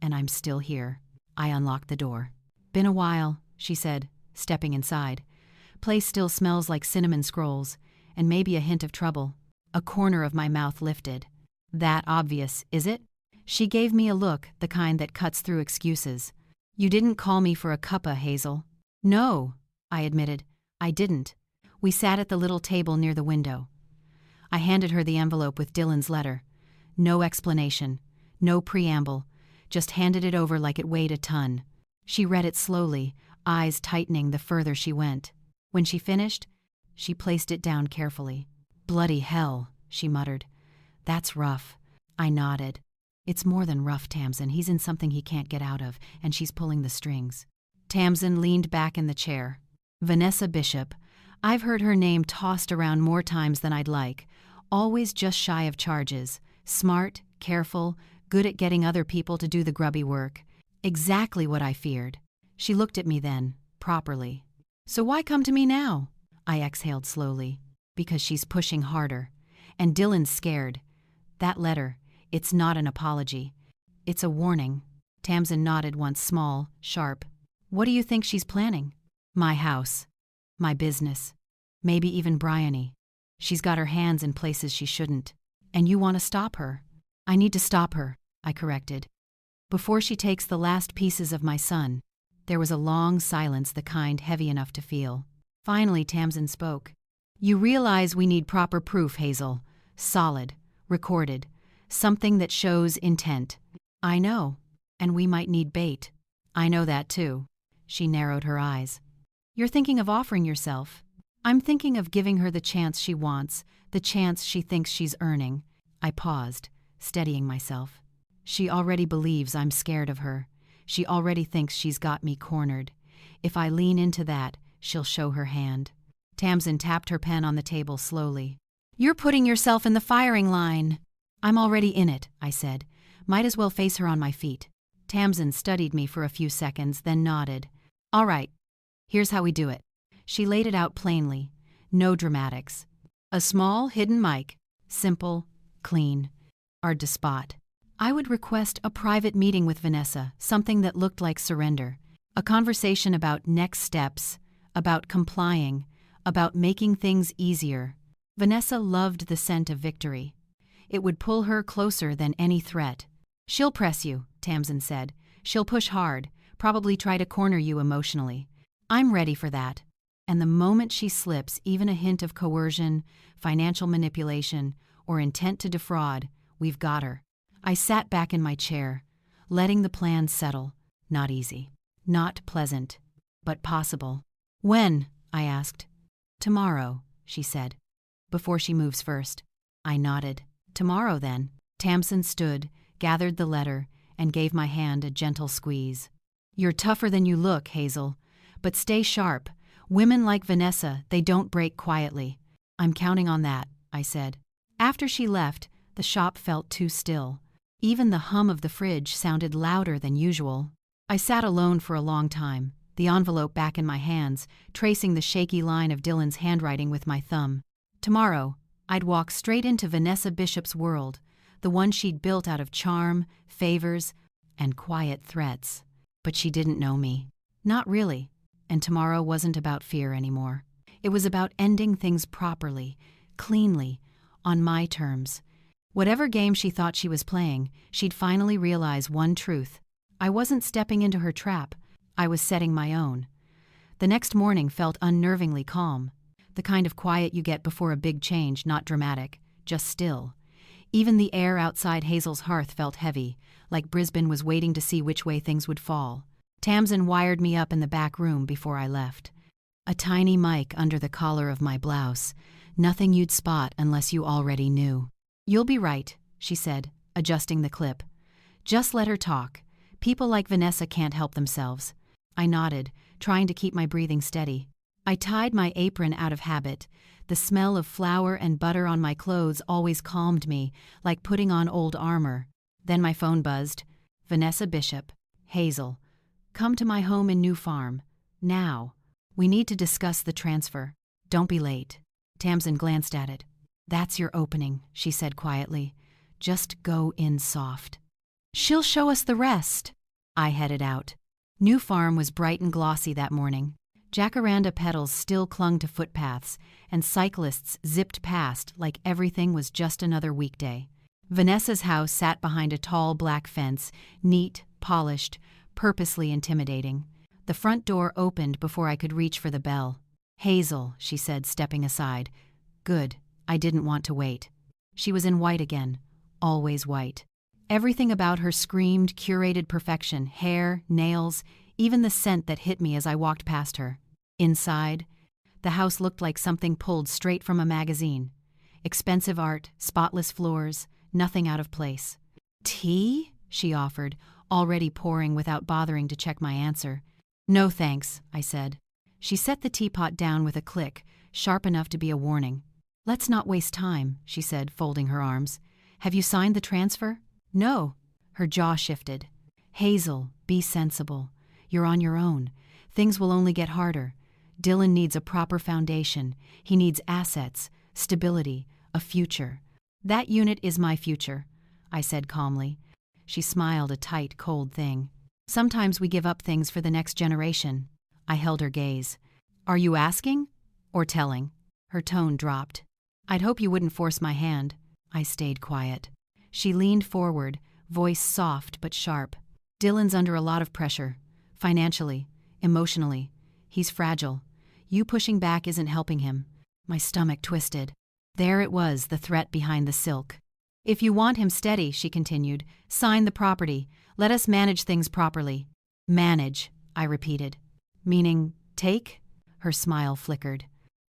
and I'm still here. I unlocked the door. Been a while, she said, stepping inside. Place still smells like cinnamon scrolls, and maybe a hint of trouble. A corner of my mouth lifted. That obvious, is it? She gave me a look, the kind that cuts through excuses. You didn't call me for a cuppa, Hazel. No, I admitted. I didn't. We sat at the little table near the window. I handed her the envelope with Dylan's letter. No explanation, no preamble, just handed it over like it weighed a ton. She read it slowly, eyes tightening the further she went. When she finished, she placed it down carefully. Bloody hell, she muttered. That's rough. I nodded. It's more than rough, Tamsin. He's in something he can't get out of, and she's pulling the strings. Tamsin leaned back in the chair. Vanessa Bishop. I've heard her name tossed around more times than I'd like. Always just shy of charges. Smart, careful, good at getting other people to do the grubby work. Exactly what I feared. She looked at me then, properly. So why come to me now? I exhaled slowly. Because she's pushing harder. And Dylan's scared. That letter, it's not an apology. It's a warning. Tamsin nodded once, small, sharp. What do you think she's planning? My house. My business. Maybe even Bryony. She's got her hands in places she shouldn't. And you want to stop her? I need to stop her, I corrected. Before she takes the last pieces of my son. There was a long silence, the kind heavy enough to feel. Finally, Tamsin spoke. You realize we need proper proof, Hazel. Solid. Recorded. Something that shows intent. I know. And we might need bait. I know that too. She narrowed her eyes. You're thinking of offering yourself. I'm thinking of giving her the chance she wants, the chance she thinks she's earning. I paused, steadying myself. She already believes I'm scared of her. She already thinks she's got me cornered. If I lean into that, she'll show her hand. Tamsin tapped her pen on the table slowly. You're putting yourself in the firing line. I'm already in it, I said. Might as well face her on my feet. Tamsin studied me for a few seconds, then nodded. All right. Here's how we do it. She laid it out plainly. No dramatics. A small, hidden mic. Simple, clean. Hard to spot. I would request a private meeting with Vanessa, something that looked like surrender. A conversation about next steps, about complying, about making things easier. Vanessa loved the scent of victory. It would pull her closer than any threat. She'll press you, Tamsin said. She'll push hard, probably try to corner you emotionally. I'm ready for that. And the moment she slips even a hint of coercion, financial manipulation, or intent to defraud, we've got her. I sat back in my chair, letting the plan settle. Not easy. Not pleasant. But possible. When? I asked. Tomorrow, she said. Before she moves first. I nodded. Tomorrow, then. Tamsin stood, gathered the letter, and gave my hand a gentle squeeze. You're tougher than you look, Hazel. But stay sharp. Women like Vanessa, they don't break quietly. I'm counting on that, I said. After she left, the shop felt too still. Even the hum of the fridge sounded louder than usual. I sat alone for a long time, the envelope back in my hands, tracing the shaky line of Dylan's handwriting with my thumb. Tomorrow, I'd walk straight into Vanessa Bishop's world, the one she'd built out of charm, favors, and quiet threats. But she didn't know me. Not really. And tomorrow wasn't about fear anymore. It was about ending things properly, cleanly, on my terms. Whatever game she thought she was playing, she'd finally realize one truth. I wasn't stepping into her trap. I was setting my own. The next morning felt unnervingly calm. The kind of quiet you get before a big change, not dramatic, just still. Even the air outside Hazel's hearth felt heavy, like Brisbane was waiting to see which way things would fall. Tamsin wired me up in the back room before I left. A tiny mic under the collar of my blouse. Nothing you'd spot unless you already knew. You'll be right, she said, adjusting the clip. Just let her talk. People like Vanessa can't help themselves. I nodded, trying to keep my breathing steady. I tied my apron out of habit. The smell of flour and butter on my clothes always calmed me, like putting on old armor. Then my phone buzzed. Vanessa Bishop. Hazel. Come to my home in New Farm. Now. We need to discuss the transfer. Don't be late. Tamsin glanced at it. That's your opening, she said quietly. Just go in soft. She'll show us the rest. I headed out. New Farm was bright and glossy that morning. Jacaranda petals still clung to footpaths, and cyclists zipped past like everything was just another weekday. Vanessa's house sat behind a tall black fence, neat, polished, purposely intimidating. The front door opened before I could reach for the bell. Hazel, she said, stepping aside. Good. I didn't want to wait. She was in white again, always white. Everything about her screamed curated perfection, hair, nails, even the scent that hit me as I walked past her. Inside, the house looked like something pulled straight from a magazine. Expensive art, spotless floors, nothing out of place. Tea? She offered, already pouring without bothering to check my answer. No thanks, I said. She set the teapot down with a click, sharp enough to be a warning. Let's not waste time, she said, folding her arms. Have you signed the transfer? No. Her jaw shifted. Hazel, be sensible. You're on your own. Things will only get harder. Dylan needs a proper foundation. He needs assets, stability, a future. That unit is my future, I said calmly. She smiled, a tight, cold thing. Sometimes we give up things for the next generation. I held her gaze. Are you asking or telling? Her tone dropped. I'd hope you wouldn't force my hand. I stayed quiet. She leaned forward, voice soft but sharp. Dylan's under a lot of pressure. Financially, emotionally. He's fragile. You pushing back isn't helping him. My stomach twisted. There it was, the threat behind the silk. If you want him steady, she continued, sign the property. Let us manage things properly. Manage, I repeated. Meaning, take? Her smile flickered.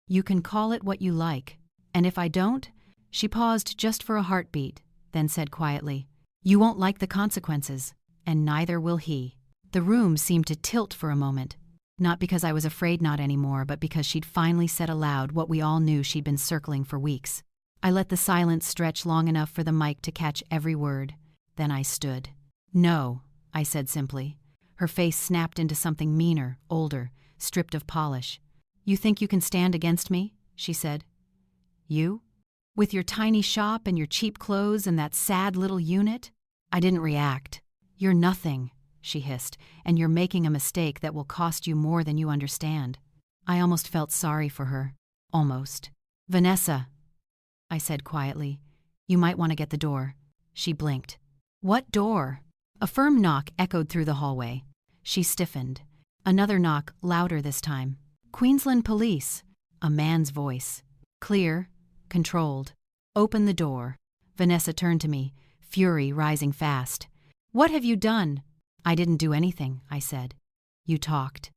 You can call it what you like. And if I don't? She paused just for a heartbeat, then said quietly, you won't like the consequences, and neither will he. The room seemed to tilt for a moment. Not because I was afraid, not anymore, but because she'd finally said aloud what we all knew she'd been circling for weeks. I let the silence stretch long enough for the mic to catch every word. Then I stood. No, I said simply. Her face snapped into something meaner, older, stripped of polish. You think you can stand against me? She said. You? With your tiny shop and your cheap clothes and that sad little unit? I didn't react. You're nothing, she hissed, and you're making a mistake that will cost you more than you understand. I almost felt sorry for her. Almost. Vanessa, I said quietly, you might want to get the door. She blinked. What door? A firm knock echoed through the hallway. She stiffened. Another knock, louder this time. Queensland Police. A man's voice. Clear, controlled. Open the door. Vanessa turned to me, fury rising fast. What have you done? I didn't do anything, I said. You talked.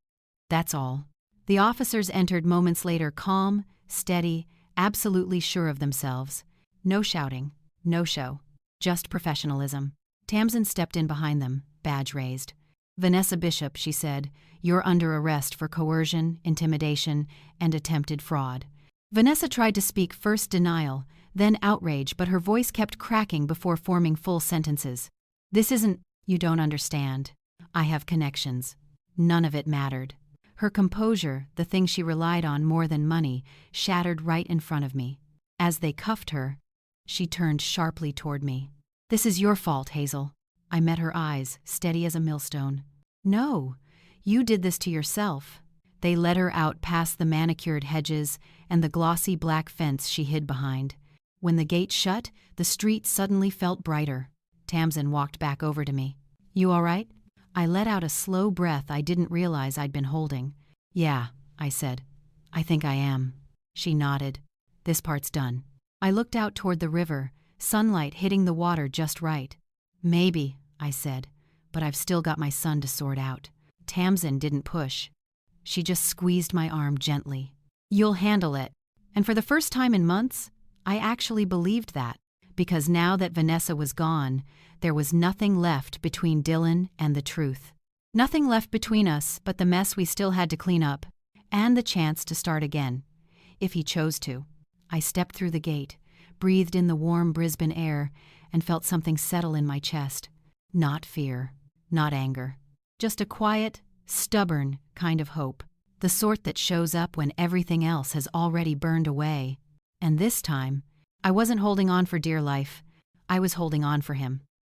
That's all. The officers entered moments later, calm, steady, absolutely sure of themselves. No shouting, no show, just professionalism. Tamsin stepped in behind them, badge raised. Vanessa Bishop, she said, you're under arrest for coercion, intimidation, and attempted fraud. Vanessa tried to speak, first denial, then outrage, but her voice kept cracking before forming full sentences. This isn't, you don't understand. I have connections. None of it mattered. Her composure, the thing she relied on more than money, shattered right in front of me. As they cuffed her, she turned sharply toward me. This is your fault, Hazel. I met her eyes, steady as a millstone. No, you did this to yourself. They led her out past the manicured hedges and the glossy black fence she hid behind. When the gate shut, the street suddenly felt brighter. Tamsin walked back over to me. You all right? I let out a slow breath I didn't realize I'd been holding. Yeah, I said. I think I am. She nodded. This part's done. I looked out toward the river, sunlight hitting the water just right. Maybe, I said, but I've still got my son to sort out. Tamsin didn't push. She just squeezed my arm gently. You'll handle it. And for the first time in months, I actually believed that, because now that Vanessa was gone, there was nothing left between Dylan and the truth. Nothing left between us but the mess we still had to clean up, and the chance to start again, if he chose to. I stepped through the gate, breathed in the warm Brisbane air, and felt something settle in my chest. Not fear, not anger. Just a quiet, stubborn kind of hope. The sort that shows up when everything else has already burned away. And this time, I wasn't holding on for dear life. I was holding on for him.